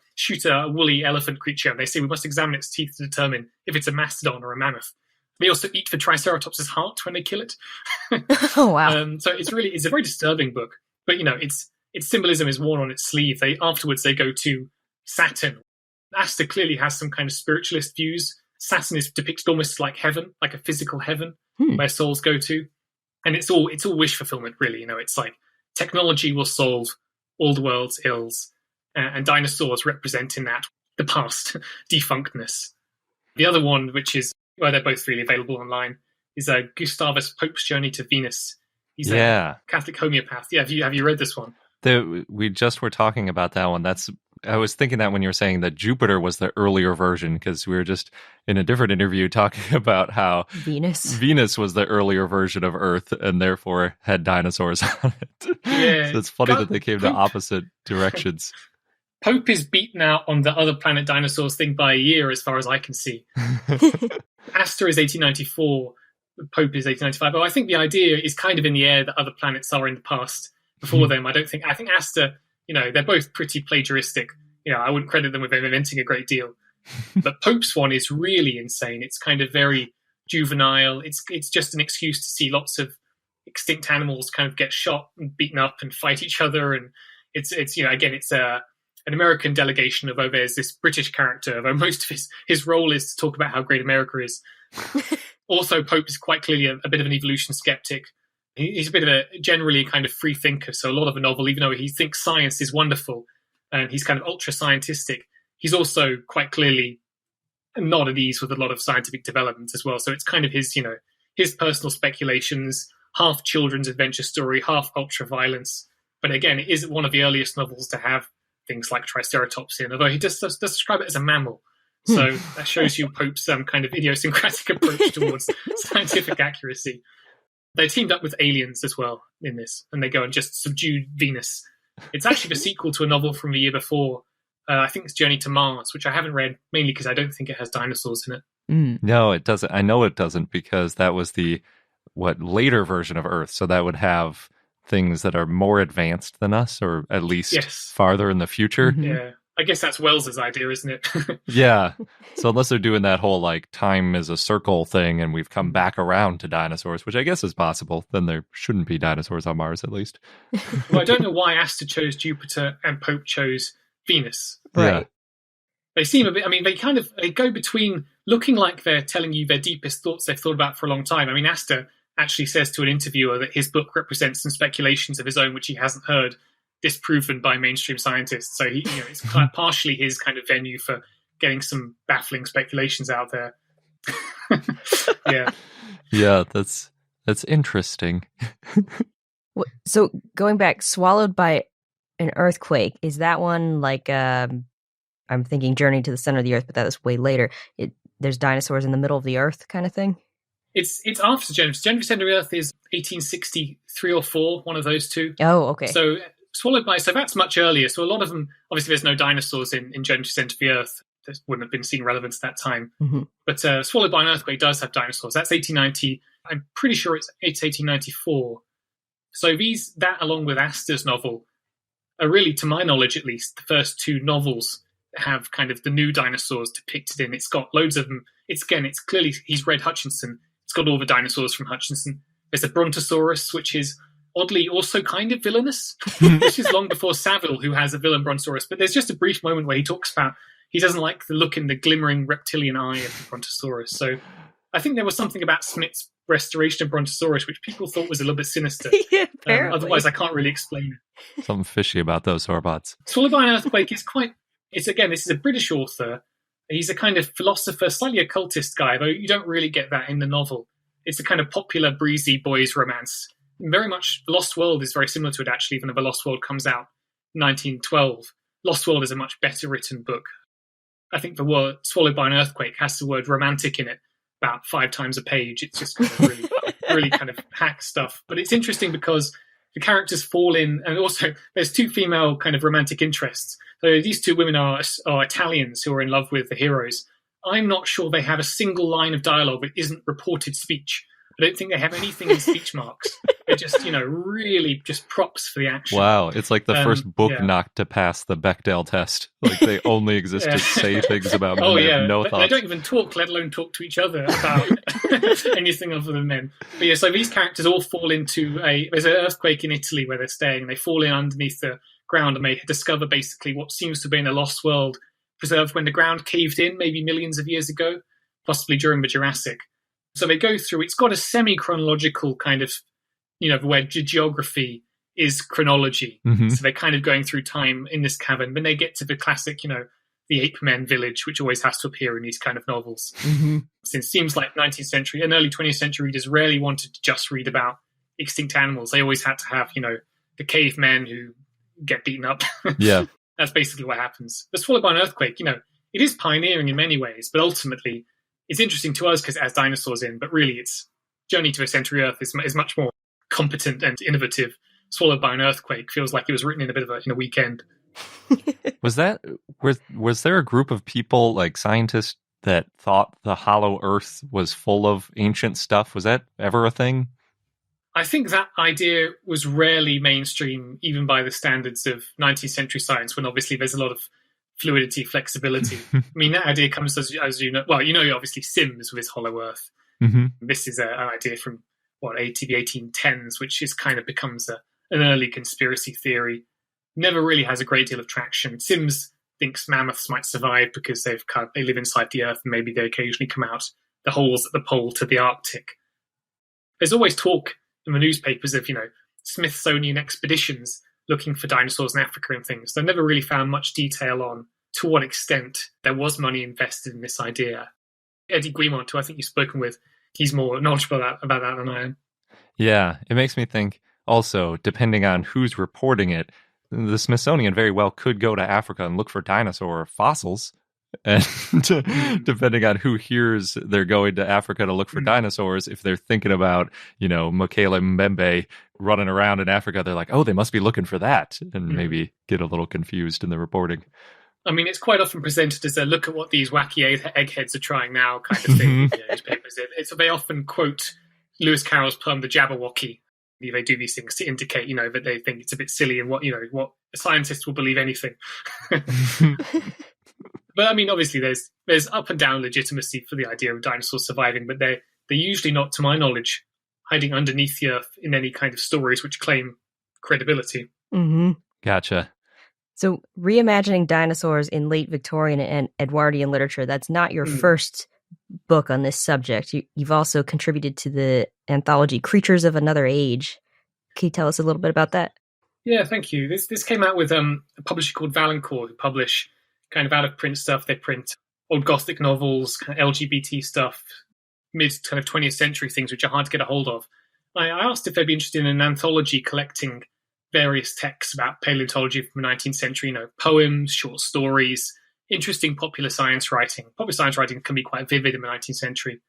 woolly elephant creature, and they say we must examine its teeth to determine if it's a mastodon or a mammoth. They also eat the Triceratops's heart when they kill it. Oh wow! So it's a very disturbing book. But its symbolism is worn on its sleeve. Afterwards they go to Saturn. Astor clearly has some kind of spiritualist views. Saturn is depicted almost like heaven, like a physical heaven where souls go to, and it's all wish fulfillment, really. It's like technology will solve all the world's ills, and dinosaurs represent in that the past defunctness. The other one, which is they're both freely available online, is Gustavus Pope's Journey to Venus. He's a Catholic homeopath. Yeah, have you read this one? We just were talking about that one. I was thinking that when you were saying that Jupiter was the earlier version, because we were just in a different interview talking about how Venus was the earlier version of Earth and therefore had dinosaurs on it. Yeah. So it's funny that they came to opposite directions. Pope is beaten out on the other planet dinosaurs thing by a year, as far as I can see. Astor is 1894. Pope is 1895. But I think the idea is kind of in the air that other planets are in the past before them. I think Astor, they're both pretty plagiaristic. I wouldn't credit them with inventing a great deal. But Pope's one is really insane. It's kind of very juvenile. It's just an excuse to see lots of extinct animals kind of get shot and beaten up and fight each other. And it's an American delegation, although there's this British character, although most of his role is to talk about how great America is. Also, Pope is quite clearly a bit of an evolution skeptic. He's a bit of a generally kind of free thinker. So a lot of the novel, even though he thinks science is wonderful and he's kind of ultra scientistic, he's also quite clearly not at ease with a lot of scientific development as well. So it's kind of his personal speculations. half children's adventure story, half ultra-violence. But again, it is one of the earliest novels to have things like Triceratops in, although he does describe it as a mammal. So that shows you Pope's kind of idiosyncratic approach towards scientific accuracy. They teamed up with aliens as well in this, and they go and just subdue Venus. It's actually the sequel to a novel from the year before. I think it's Journey to Mars, which I haven't read, mainly because I don't think it has dinosaurs in it. No, it doesn't. I know it doesn't, because that was the later version of Earth. So that would have things that are more advanced than us, or at least farther in the future. Yeah. I guess that's Wells's idea, isn't it? Yeah. So unless they're doing that whole like time is a circle thing and we've come back around to dinosaurs, which I guess is possible, then there shouldn't be dinosaurs on Mars, at least. Well, I don't know why Astor chose Jupiter and Pope chose Venus. Right. Yeah. They seem a bit, I mean, they go between looking like they're telling you their deepest thoughts they've thought about for a long time. I mean, Astor actually says to an interviewer that his book represents some speculations of his own which he hasn't heard disproven by mainstream scientists. So it's partially his kind of venue for getting some baffling speculations out there. Yeah, that's interesting. So going back, swallowed by an earthquake, is that one like I'm thinking Journey to the Center of the Earth, but that was way later. There's dinosaurs in the middle of the Earth kind of thing? It's after Journey to the Center of the Earth is 1863 or 4, one of those two. Oh, okay. So swallowed by, so that's much earlier. So a lot of them, obviously there's no dinosaurs in Journey to the Center of the Earth. This wouldn't have been seen relevant at that time. Mm-hmm. But swallowed by an earthquake does have dinosaurs. That's 1890. I'm pretty sure it's 1894. So that along with Astor's novel are really, to my knowledge at least, the first two novels that have kind of the new dinosaurs depicted in. It's got loads of them. It's clearly, he's read Hutchinson. It's got all the dinosaurs from Hutchinson. There's a Brontosaurus, which is oddly also kind of villainous. This is long before Saville, who has a villain Brontosaurus. But there's just a brief moment where he talks about he doesn't like the look in the glimmering reptilian eye of the Brontosaurus. So I think there was something about Smith's restoration of Brontosaurus which people thought was a little bit sinister. Yeah, apparently. Otherwise, I can't really explain it. Something fishy about those sauropods. Swallowed by an Earthquake is this is a British author. He's a kind of philosopher, slightly occultist guy, though you don't really get that in the novel. It's a kind of popular, breezy boys' romance. Very much, Lost World is very similar to it, actually, even though The Lost World comes out in 1912. Lost World is a much better written book. I think the word Swallowed by an Earthquake has the word romantic in it about 5 times a page. It's just kind of really, really kind of hack stuff. But it's interesting because the characters fall in, and also there's 2 female kind of romantic interests. So these 2 women are Italians who are in love with the heroes. I'm not sure they have a single line of dialogue that isn't reported speech. I don't think they have anything in speech marks. They're just, really just props for the action. Wow, it's like the first book not to pass the Bechdel test. Like they only exist to say things about men. They have no thoughts. They don't even talk, let alone talk to each other about anything other than men. But yeah, so these characters all fall into there's an earthquake in Italy where they're staying, and they fall in underneath the ground, and they discover basically what seems to have been a lost world preserved when the ground caved in maybe millions of years ago, possibly during the Jurassic. So they go through, it's got a semi-chronological kind of, where geography is chronology. Mm-hmm. So they're kind of going through time in this cavern. Then they get to the classic, the ape men village, which always has to appear in these kind of novels. Mm-hmm. Since it seems like 19th century and early 20th century readers rarely wanted to just read about extinct animals. They always had to have, the cavemen who get beaten up. Yeah. That's basically what happens. But Swallowed by an Earthquake, it is pioneering in many ways, but ultimately it's interesting to us because it has dinosaurs in, but really it's Journey to the Center of the Earth is much more competent and innovative. Swallowed by an Earthquake feels like it was written in a bit of a weekend. Was there a group of people, like scientists, that thought the hollow Earth was full of ancient stuff? Was that ever a thing? I think that idea was rarely mainstream, even by the standards of 19th century science, when obviously there's a lot of fluidity, flexibility. I mean, that idea comes as you know, obviously Sims with his hollow Earth. Mm-hmm. This is an idea from the 1810s, which is kind of becomes an early conspiracy theory. Never really has a great deal of traction. Sims thinks mammoths might survive because they live inside the Earth and maybe they occasionally come out the holes at the pole to the Arctic. There's always talk in the newspapers of Smithsonian expeditions looking for dinosaurs in Africa and things. They never really found much detail on to what extent there was money invested in this idea. Eddie Guimont, who I think you've spoken with, he's more knowledgeable about that than I am. Yeah, it makes me think also, depending on who's reporting it, the Smithsonian very well could go to Africa and look for dinosaur fossils. And depending on who hears they're going to Africa to look for dinosaurs, if they're thinking about, Mokele Mbembe running around in Africa, they're like, oh, they must be looking for that, and maybe get a little confused in the reporting. I mean, it's quite often presented as a look at what these wacky eggheads are trying now kind of thing in newspapers. They often quote Lewis Carroll's poem, The Jabberwocky. They do these things to indicate, that they think it's a bit silly and what a scientist will believe anything. But I mean, obviously, there's up and down legitimacy for the idea of dinosaurs surviving, but they're usually not, to my knowledge, hiding underneath the earth in any kind of stories which claim credibility. Mm-hmm. Gotcha. So reimagining dinosaurs in late Victorian and Edwardian literature, that's not your first book on this subject. You've also contributed to the anthology Creatures of Another Age. Can you tell us a little bit about that? Yeah, thank you. This came out with a publisher called Valancourt, who publish kind of out-of-print stuff. They print old Gothic novels, kind of LGBT stuff, mid kind of 20th century things, which are hard to get a hold of. I asked if they'd be interested in an anthology collecting various texts about paleontology from the 19th century, poems, short stories, interesting popular science writing. Popular science writing can be quite vivid in the 19th century.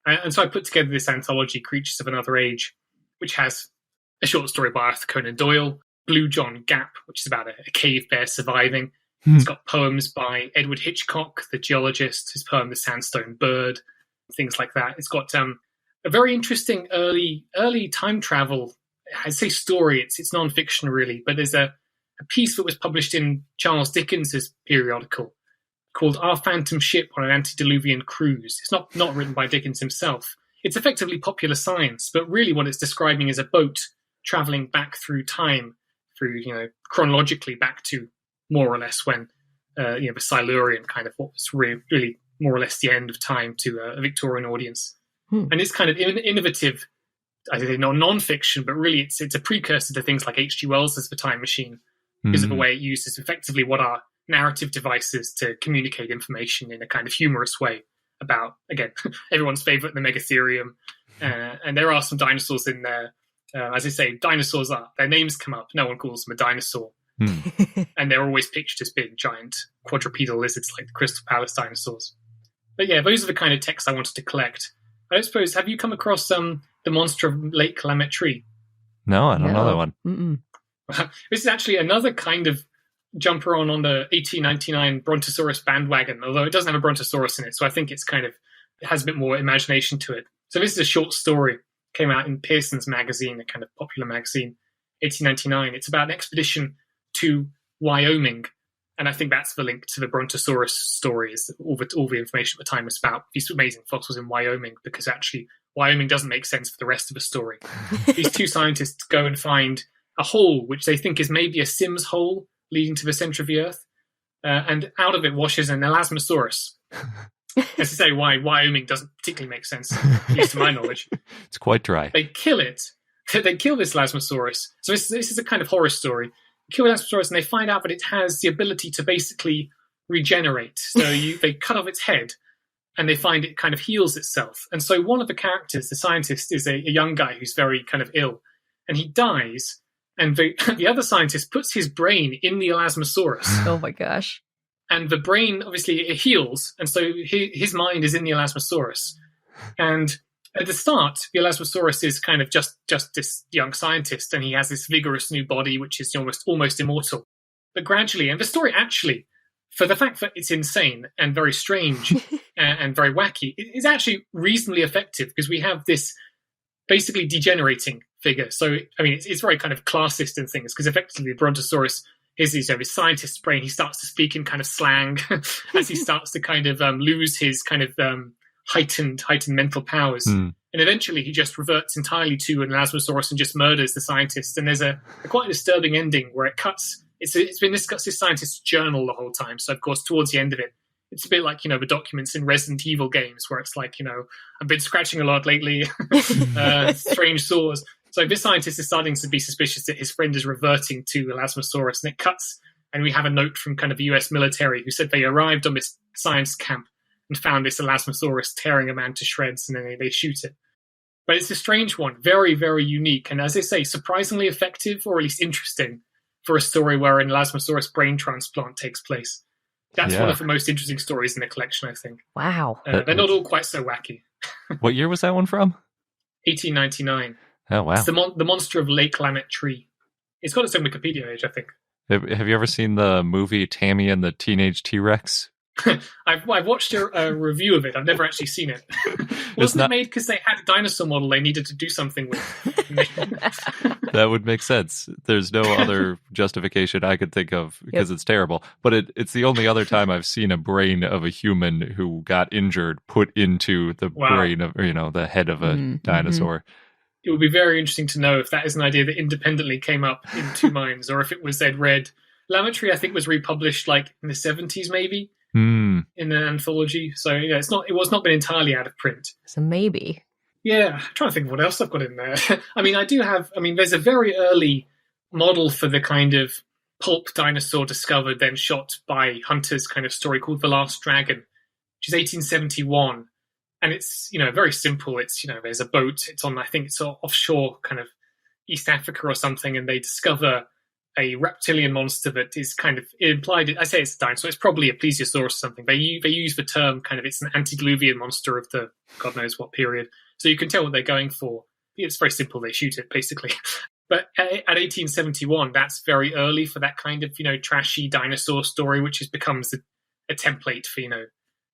And so I put together this anthology, Creatures of Another Age, which has a short story by Arthur Conan Doyle, Blue John Gap, which is about a cave bear surviving. It's got poems by Edward Hitchcock, the geologist, his poem The Sandstone Bird, things like that. It's got a very interesting early time travel, I'd say story. It's non-fiction really, but there's a piece that was published in Charles Dickens's periodical called Our Phantom Ship on an Antediluvian Cruise. It's not written by Dickens himself. It's effectively popular science, but really what it's describing is a boat traveling back through time, through chronologically back to more or less when the Silurian kind of what was really more or less the end of time to a Victorian audience. And it's kind of innovative, I say non-fiction, but really it's a precursor to things like H.G. Wells' The Time Machine because of the way it uses effectively what are narrative devices to communicate information in a kind of humorous way about, again, everyone's favorite, the Megatherium. And there are some dinosaurs in there. As I say, dinosaurs their names come up. No one calls them a dinosaur. And they're always pictured as being giant quadrupedal lizards like the Crystal Palace dinosaurs. But yeah, those are the kind of texts I wanted to collect. I don't suppose, have you come across the monster of Lake Lametri? No, I don't know that one. Mm-mm. This is actually another kind of jumper on the 1899 Brontosaurus bandwagon, although it doesn't have a Brontosaurus in it, so I think it has a bit more imagination to it. So this is a short story, came out in Pearson's magazine, a kind of popular magazine, 1899. It's about an expedition to Wyoming, and I think that's the link to the Brontosaurus story, is that all the information at the time was about these amazing fossils in Wyoming, because actually Wyoming doesn't make sense for the rest of the story. These two scientists go and find a hole, which they think is maybe a Sims hole leading to the center of the Earth, and out of it washes an Elasmosaurus. As to say why Wyoming doesn't particularly make sense, at least to my knowledge. It's quite dry. They kill it. They kill this Elasmosaurus. So this is a kind of horror story. They kill Elasmosaurus and they find out that it has the ability to basically regenerate. So they cut off its head and they find it kind of heals itself. And so one of the characters, the scientist, is a young guy who's very kind of ill. And he dies. And the other scientist puts his brain in the Elasmosaurus. Oh my gosh. And the brain, obviously, it heals. And so his mind is in the Elasmosaurus. And at the start, the Elasmosaurus is kind of just this young scientist, and he has this vigorous new body, which is almost immortal. But gradually, and the story actually, for the fact that it's insane and very strange and very wacky, it is actually reasonably effective, because we have this basically degenerating figure. So, I mean, it's very kind of classist and things, because effectively the Brontosaurus is his scientist's brain. He starts to speak in kind of slang as he starts to kind of lose his kind of heightened mental powers. And eventually he just reverts entirely to an Elasmosaurus and just murders the scientist. And there's a quite disturbing ending where it cuts. It's been this scientist's journal the whole time. So, of course, towards the end of it, it's a bit like, the documents in Resident Evil games where it's like, I've been scratching a lot lately, strange sores. So this scientist is starting to be suspicious that his friend is reverting to Elasmosaurus, and it cuts. And we have a note from kind of the US military who said they arrived on this science camp and found this Elasmosaurus tearing a man to shreds, and then they shoot it. But it's a strange one, very, very unique, and as I say, surprisingly effective, or at least interesting, for a story where an Elasmosaurus brain transplant takes place. That's one of the most interesting stories in the collection, I think. Wow. They're not all quite so wacky. What year was that one from? 1899. Oh, wow. It's the monster of Lake Lamet Tree. It's got its own Wikipedia page, I think. Have you ever seen the movie Tammy and the Teenage T-Rex? I've watched a review of it. I've never actually seen it. Wasn't it made because they had a dinosaur model they needed to do something with? That would make sense. There's no other justification I could think of because it's terrible. But it's the only other time I've seen a brain of a human who got injured put into the brain of, the head of a dinosaur. It would be very interesting to know if that is an idea that independently came up in two minds, or if it was they'd read. Lametry, I think, was republished like in the 70s, maybe. In an anthology, so it was not been entirely out of print. So maybe. Yeah, I'm trying to think of what else I've got in there. There's a very early model for the kind of pulp dinosaur discovered, then shot by hunters kind of story called The Last Dragon, which is 1871. And it's, very simple. It's, there's a boat. It's on, I think it's offshore kind of East Africa or something, and they discover a reptilian monster that is kind of implied. I say it's a dinosaur. It's probably a plesiosaurus or something. They use the term kind of, it's an antediluvian monster of the God knows what period. So you can tell what they're going for. It's very simple. They shoot it, basically. But at 1871, that's very early for that kind of, trashy dinosaur story, which becomes a template for,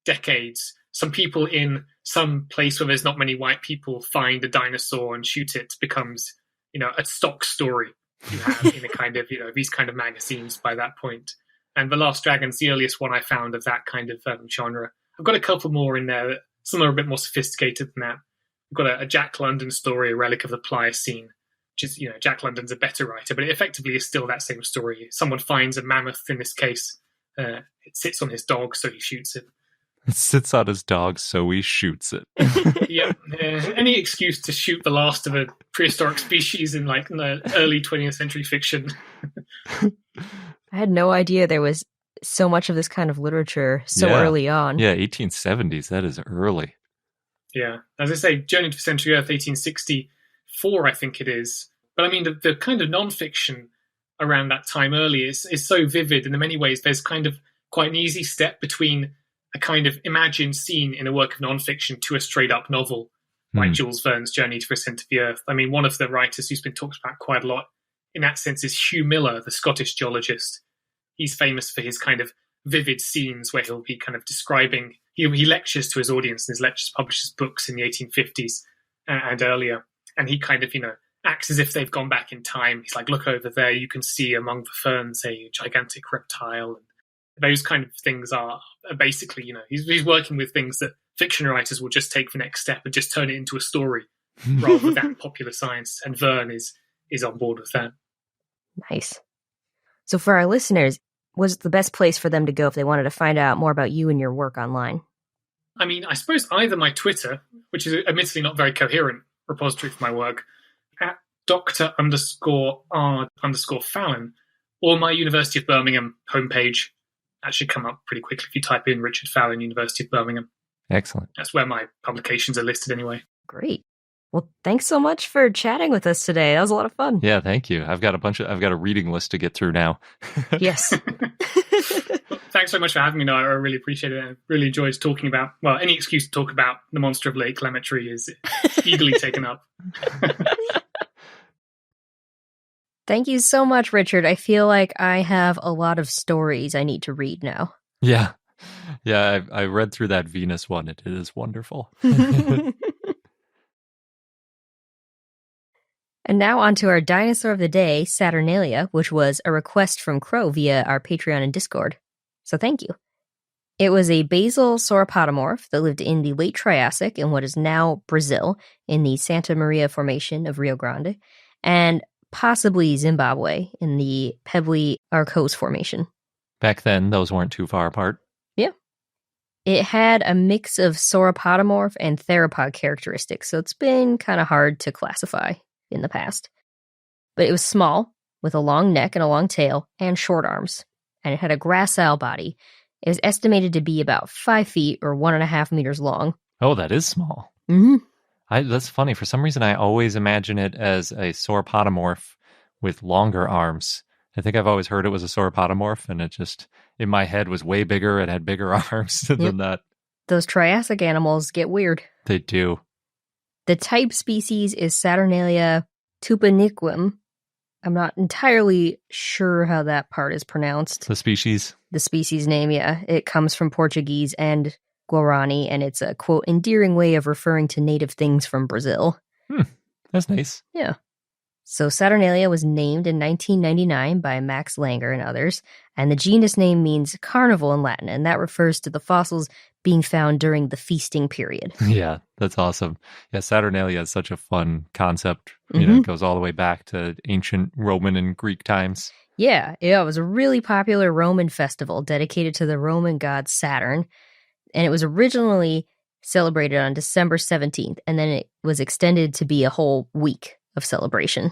decades. Some people in some place where there's not many white people find a dinosaur and shoot it becomes, a stock story. You have in a kind of, these kind of magazines by that point. And The Last Dragon's the earliest one I found of that kind of genre. I've got a couple more in there. Some are a bit more sophisticated than that. I've got a Jack London story, A Relic of the Pliocene, which is, Jack London's a better writer, but it effectively is still that same story. Someone finds a mammoth in this case. It sits on his dog, so he shoots it. It sits on his dog, so he shoots it. Yep. Any excuse to shoot the last of a prehistoric species in the early 20th century fiction. I had no idea there was so much of this kind of literature so early on. Yeah, 1870s. That is early. Yeah. As I say, Journey to the Century Earth, 1864, I think it is. But I mean, the kind of non-fiction around that time early is so vivid, and in many ways there's kind of quite an easy step between a kind of imagined scene in a work of non-fiction to a straight-up novel, like Jules Verne's Journey to the Centre of the Earth. I mean, one of the writers who's been talked about quite a lot in that sense is Hugh Miller, the Scottish geologist. He's famous for his kind of vivid scenes where he'll be kind of describing, he lectures to his audience, and his lectures publishes books in the 1850s and earlier. And he kind of, acts as if they've gone back in time. He's like, look over there, you can see among the ferns a gigantic reptile. And those kind of things are basically, he's working with things that fiction writers will just take the next step and just turn it into a story rather than popular science. And Verne is on board with that. Nice. So for our listeners, what's the best place for them to go if they wanted to find out more about you and your work online? I mean, I suppose either my Twitter, which is admittedly not very coherent repository for my work, at Dr_R_Fallon, or my University of Birmingham homepage. That should come up pretty quickly if you type in Richard Fallon, University of Birmingham. Excellent. That's where my publications are listed anyway. Great. Well, thanks so much for chatting with us today. That was a lot of fun. Yeah, thank you. I've got a reading list to get through now. Yes. Well, thanks so much for having me. No, I really appreciate it. I really enjoyed talking about, any excuse to talk about the monster of Lake Lamet Tree is eagerly taken up. Thank you so much, Richard. I feel like I have a lot of stories I need to read now. Yeah. Yeah, I read through that Venus one. It is wonderful. And now on to our dinosaur of the day, Saturnalia, which was a request from Crow via our Patreon and Discord. So thank you. It was a basal sauropodomorph that lived in the Late Triassic in what is now Brazil, in the Saturnalia Formation of Rio Grande, and possibly Zimbabwe in the Pebbly Arkose Formation. Back then, those weren't too far apart. Yeah. It had a mix of sauropodomorph and theropod characteristics, so it's been kind of hard to classify in the past. But it was small, with a long neck and a long tail, and short arms, and it had a gracile body. It was estimated to be about 5 feet or 1.5 meters long. Oh, that is small. Mm-hmm. That's funny. For some reason, I always imagine it as a sauropodomorph with longer arms. I think I've always heard it was a sauropodomorph, and it just, in my head, was way bigger and had bigger arms than that. Those Triassic animals get weird. They do. The type species is Saturnalia Tupanicum. I'm not entirely sure how that part is pronounced. The species? The species name, yeah. It comes from Portuguese and Guarani, and it's a, quote, endearing way of referring to native things from Brazil. That's nice. Yeah. So Saturnalia was named in 1999 by Max Langer and others, and the genus name means carnival in Latin, and that refers to the fossils being found during the feasting period. Yeah, that's awesome. Yeah, Saturnalia is such a fun concept. You know, it goes all the way back to ancient Roman and Greek times. Yeah, it was a really popular Roman festival dedicated to the Roman god Saturn, and it was originally celebrated on December 17th, and then it was extended to be a whole week of celebration.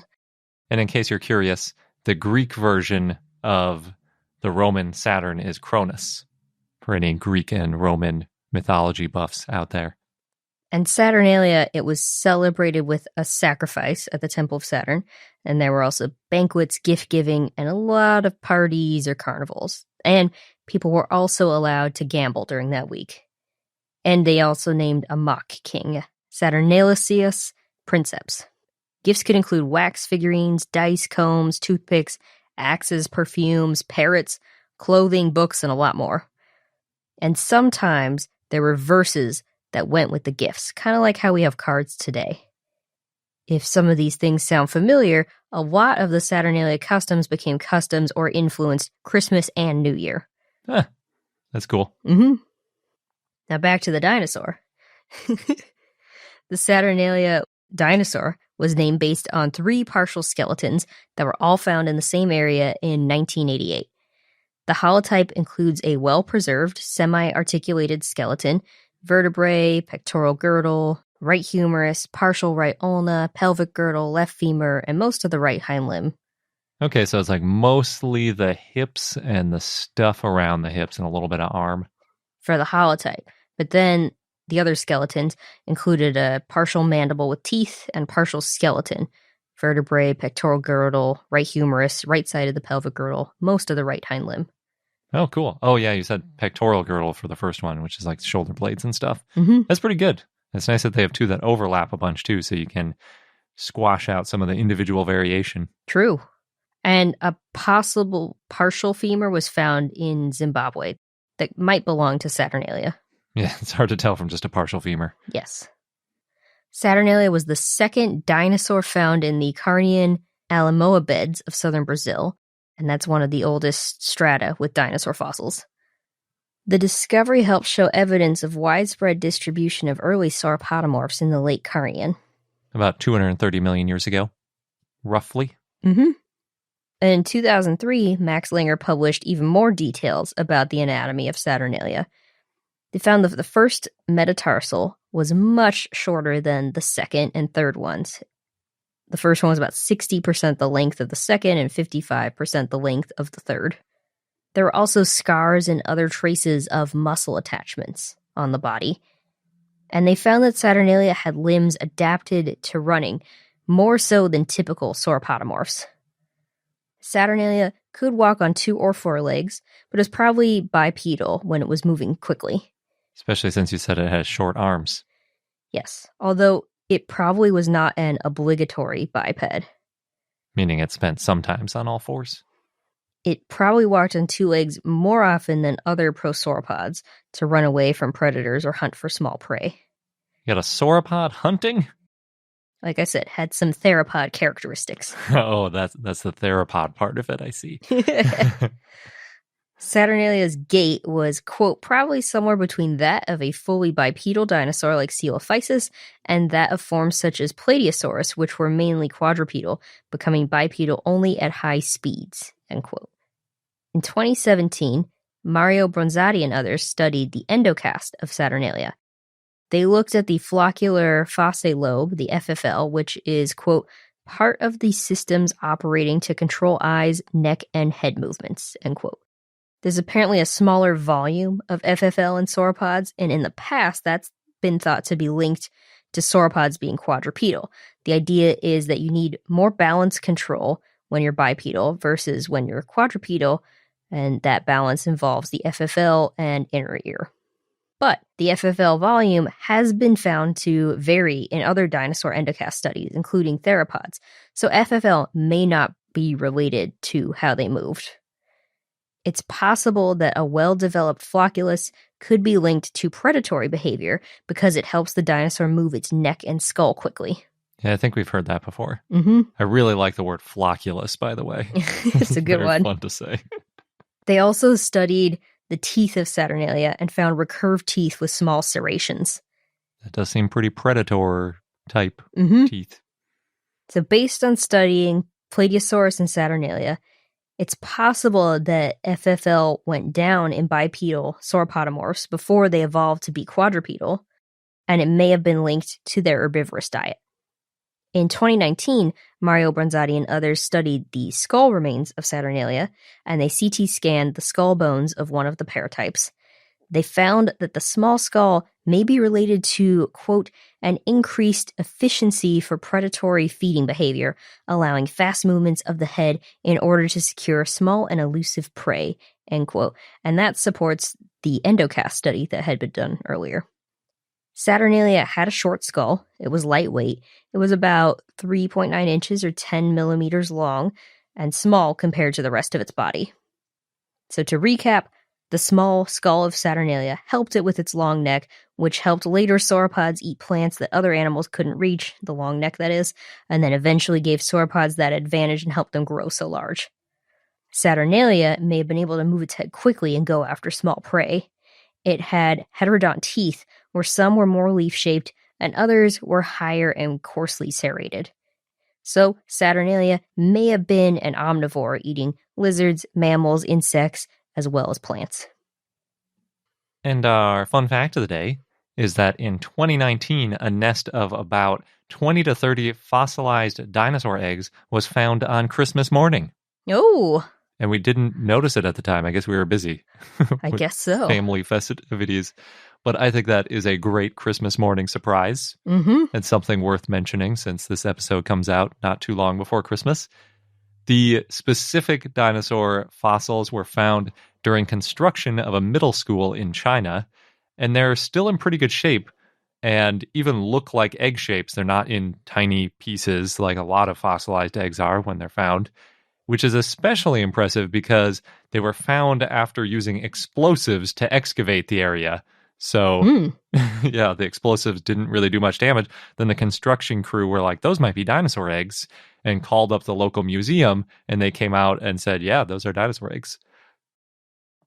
And in case you're curious, the Greek version of the Roman Saturn is Cronus, for any Greek and Roman mythology buffs out there. And Saturnalia, it was celebrated with a sacrifice at the Temple of Saturn, and there were also banquets, gift-giving, and a lot of parties or carnivals. And people were also allowed to gamble during that week. And they also named a mock king, Saturnalicius Princeps. Gifts could include wax figurines, dice, combs, toothpicks, axes, perfumes, parrots, clothing, books, and a lot more. And sometimes there were verses that went with the gifts, kind of like how we have cards today. If some of these things sound familiar, a lot of the Saturnalia customs became customs or influenced Christmas and New Year. That's cool. Now back to the dinosaur. The Saturnalia Dinosaur was named based on 3 partial skeletons that were all found in the same area in 1988. The holotype includes a well-preserved, semi-articulated skeleton, vertebrae, pectoral girdle, right humerus, partial right ulna, pelvic girdle, left femur, and most of the right hind limb. Okay, so it's like mostly the hips and the stuff around the hips and a little bit of arm. For the holotype. But then the other skeletons included a partial mandible with teeth and partial skeleton, vertebrae, pectoral girdle, right humerus, right side of the pelvic girdle, most of the right hind limb. Oh, cool. Oh, yeah, you said pectoral girdle for the first one, which is like shoulder blades and stuff. Mm-hmm. That's pretty good. It's nice that they have 2 that overlap a bunch, too, so you can squash out some of the individual variation. True. And a possible partial femur was found in Zimbabwe that might belong to Saturnalia. Yeah, it's hard to tell from just a partial femur. Yes. Saturnalia was the second dinosaur found in the Carnian Alamoa beds of southern Brazil, and that's one of the oldest strata with dinosaur fossils. The discovery helped show evidence of widespread distribution of early sauropodomorphs in the late Carnian. About 230 million years ago, roughly. Mm-hmm. In 2003, Max Langer published even more details about the anatomy of Saturnalia. They found that the first metatarsal was much shorter than the second and third ones. The first one was about 60% the length of the second and 55% the length of the third. There were also scars and other traces of muscle attachments on the body. And they found that Saturnalia had limbs adapted to running, more so than typical sauropodomorphs. Saturnalia could walk on 2 or 4 legs, but was probably bipedal when it was moving quickly. Especially since you said it has short arms. Yes, although it probably was not an obligatory biped. Meaning it spent sometimes on all 4s? It probably walked on 2 legs more often than other prosauropods to run away from predators or hunt for small prey. You got a sauropod hunting? Like I said, had some theropod characteristics. Oh, that's the theropod part of it, I see. Saturnalia's gait was, quote, probably somewhere between that of a fully bipedal dinosaur like Coelophysis and that of forms such as Plateosaurus, which were mainly quadrupedal, becoming bipedal only at high speeds, end quote. In 2017, Mario Bronzati and others studied the endocast of Saturnalia. They looked at the floccular fossae lobe, the FFL, which is, quote, part of the systems operating to control eyes, neck, and head movements, end quote. There's apparently a smaller volume of FFL in sauropods, and in the past, that's been thought to be linked to sauropods being quadrupedal. The idea is that you need more balance control when you're bipedal versus when you're quadrupedal, and that balance involves the FFL and inner ear. But the FFL volume has been found to vary in other dinosaur endocast studies, including theropods, so FFL may not be related to how they moved. It's possible that a well-developed flocculus could be linked to predatory behavior because it helps the dinosaur move its neck and skull quickly. Yeah, I think we've heard that before. Mm-hmm. I really like the word flocculus, by the way. It's a good one. Fun to say. They also studied the teeth of Saturnalia and found recurved teeth with small serrations. That does seem pretty predator type teeth. So based on studying Plateosaurus and Saturnalia, it's possible that FFL went down in bipedal sauropodomorphs before they evolved to be quadrupedal, and it may have been linked to their herbivorous diet. In 2019, Mario Bronzati and others studied the skull remains of Saturnalia, and they CT scanned the skull bones of one of the paratypes. They found that the small skull may be related to, quote, an increased efficiency for predatory feeding behavior, allowing fast movements of the head in order to secure small and elusive prey, end quote. And that supports the endocast study that had been done earlier. Saturnalia had a short skull. It was lightweight. It was about 3.9 inches or 10 millimeters long and small compared to the rest of its body. So to recap, the small skull of Saturnalia helped it with its long neck, which helped later sauropods eat plants that other animals couldn't reach, the long neck that is, and then eventually gave sauropods that advantage and helped them grow so large. Saturnalia may have been able to move its head quickly and go after small prey. It had heterodont teeth, where some were more leaf-shaped and others were higher and coarsely serrated. So Saturnalia may have been an omnivore, eating lizards, mammals, insects, as well as plants. And our fun fact of the day is that in 2019, a nest of about 20 to 30 fossilized dinosaur eggs was found on Christmas morning. Oh! And we didn't notice it at the time. I guess we were busy. I guess so. Family festivities. But I think that is a great Christmas morning surprise. Mm-hmm. And something worth mentioning since this episode comes out not too long before Christmas. The specific dinosaur fossils were found during construction of a middle school in China, and they're still in pretty good shape and even look like egg shapes. They're not in tiny pieces like a lot of fossilized eggs are when they're found, which is especially impressive because they were found after using explosives to excavate the area. So, yeah, the explosives didn't really do much damage. Then the construction crew were like, those might be dinosaur eggs, and called up the local museum, and they came out and said, yeah, those are dinosaur eggs.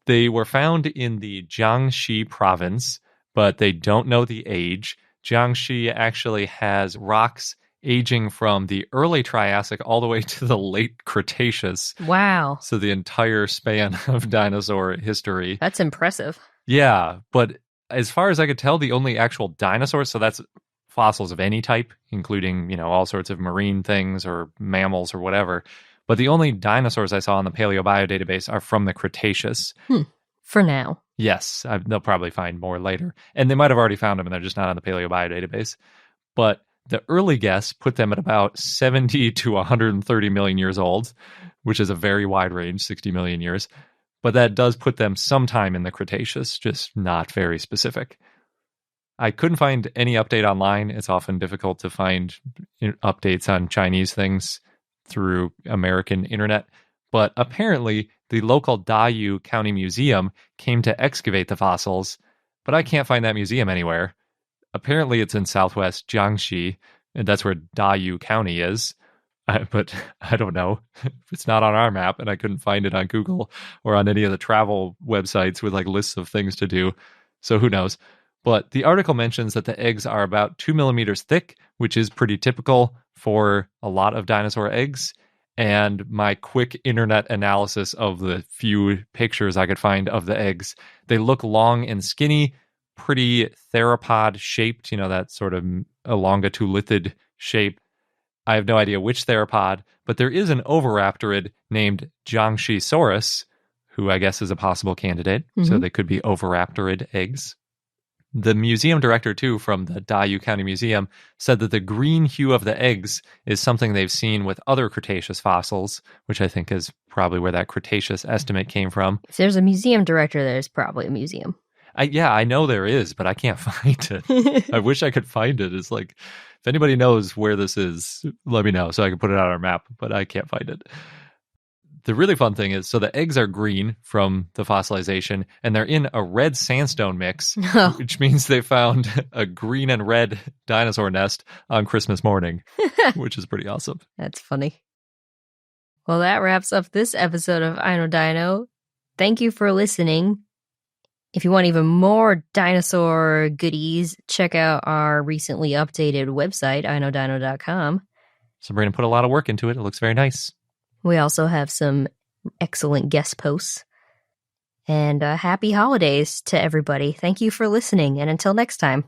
They were found in the Jiangxi province, but they don't know the age. Jiangxi actually has rocks aging from the early Triassic all the way to the late Cretaceous. Wow. So the entire span of dinosaur history. That's impressive. Yeah, but as far as I could tell, the only actual dinosaurs, so that's fossils of any type, including, all sorts of marine things or mammals or whatever. But the only dinosaurs I saw in the Paleobio database are from the Cretaceous. For now. Yes, they'll probably find more later. And they might have already found them and they're just not on the Paleobio database. But the early guess put them at about 70 to 130 million years old, which is a very wide range, 60 million years. But that does put them sometime in the Cretaceous, just not very specific. I couldn't find any update online. It's often difficult to find updates on Chinese things through American internet. But apparently, the local Dayu County Museum came to excavate the fossils, but I can't find that museum anywhere. Apparently, it's in southwest Jiangxi, and that's where Dayu County is. But I don't know. It's not on our map, and I couldn't find it on Google or on any of the travel websites with lists of things to do. So who knows? But the article mentions that the eggs are about 2 millimeters thick, which is pretty typical for a lot of dinosaur eggs. And my quick internet analysis of the few pictures I could find of the eggs, they look long and skinny, pretty theropod shaped, that sort of elongatulithid shape. I have no idea which theropod, but there is an oviraptorid named Jiangxisaurus, who I guess is a possible candidate. So they could be oviraptorid eggs. The museum director, too, from the Dayu County Museum, said that the green hue of the eggs is something they've seen with other Cretaceous fossils, which I think is probably where that Cretaceous estimate came from. If there's a museum director, there's probably a museum. I know there is, but I can't find it. I wish I could find it. It's like, if anybody knows where this is, let me know so I can put it on our map, but I can't find it. The really fun thing is, so the eggs are green from the fossilization, and they're in a red sandstone mix, which means they found a green and red dinosaur nest on Christmas morning, which is pretty awesome. That's funny. Well, that wraps up this episode of I Know Dino. Thank you for listening. If you want even more dinosaur goodies, check out our recently updated website, iknowdino.com. Sabrina put a lot of work into it. It looks very nice. We also have some excellent guest posts. And happy holidays to everybody. Thank you for listening. And until next time.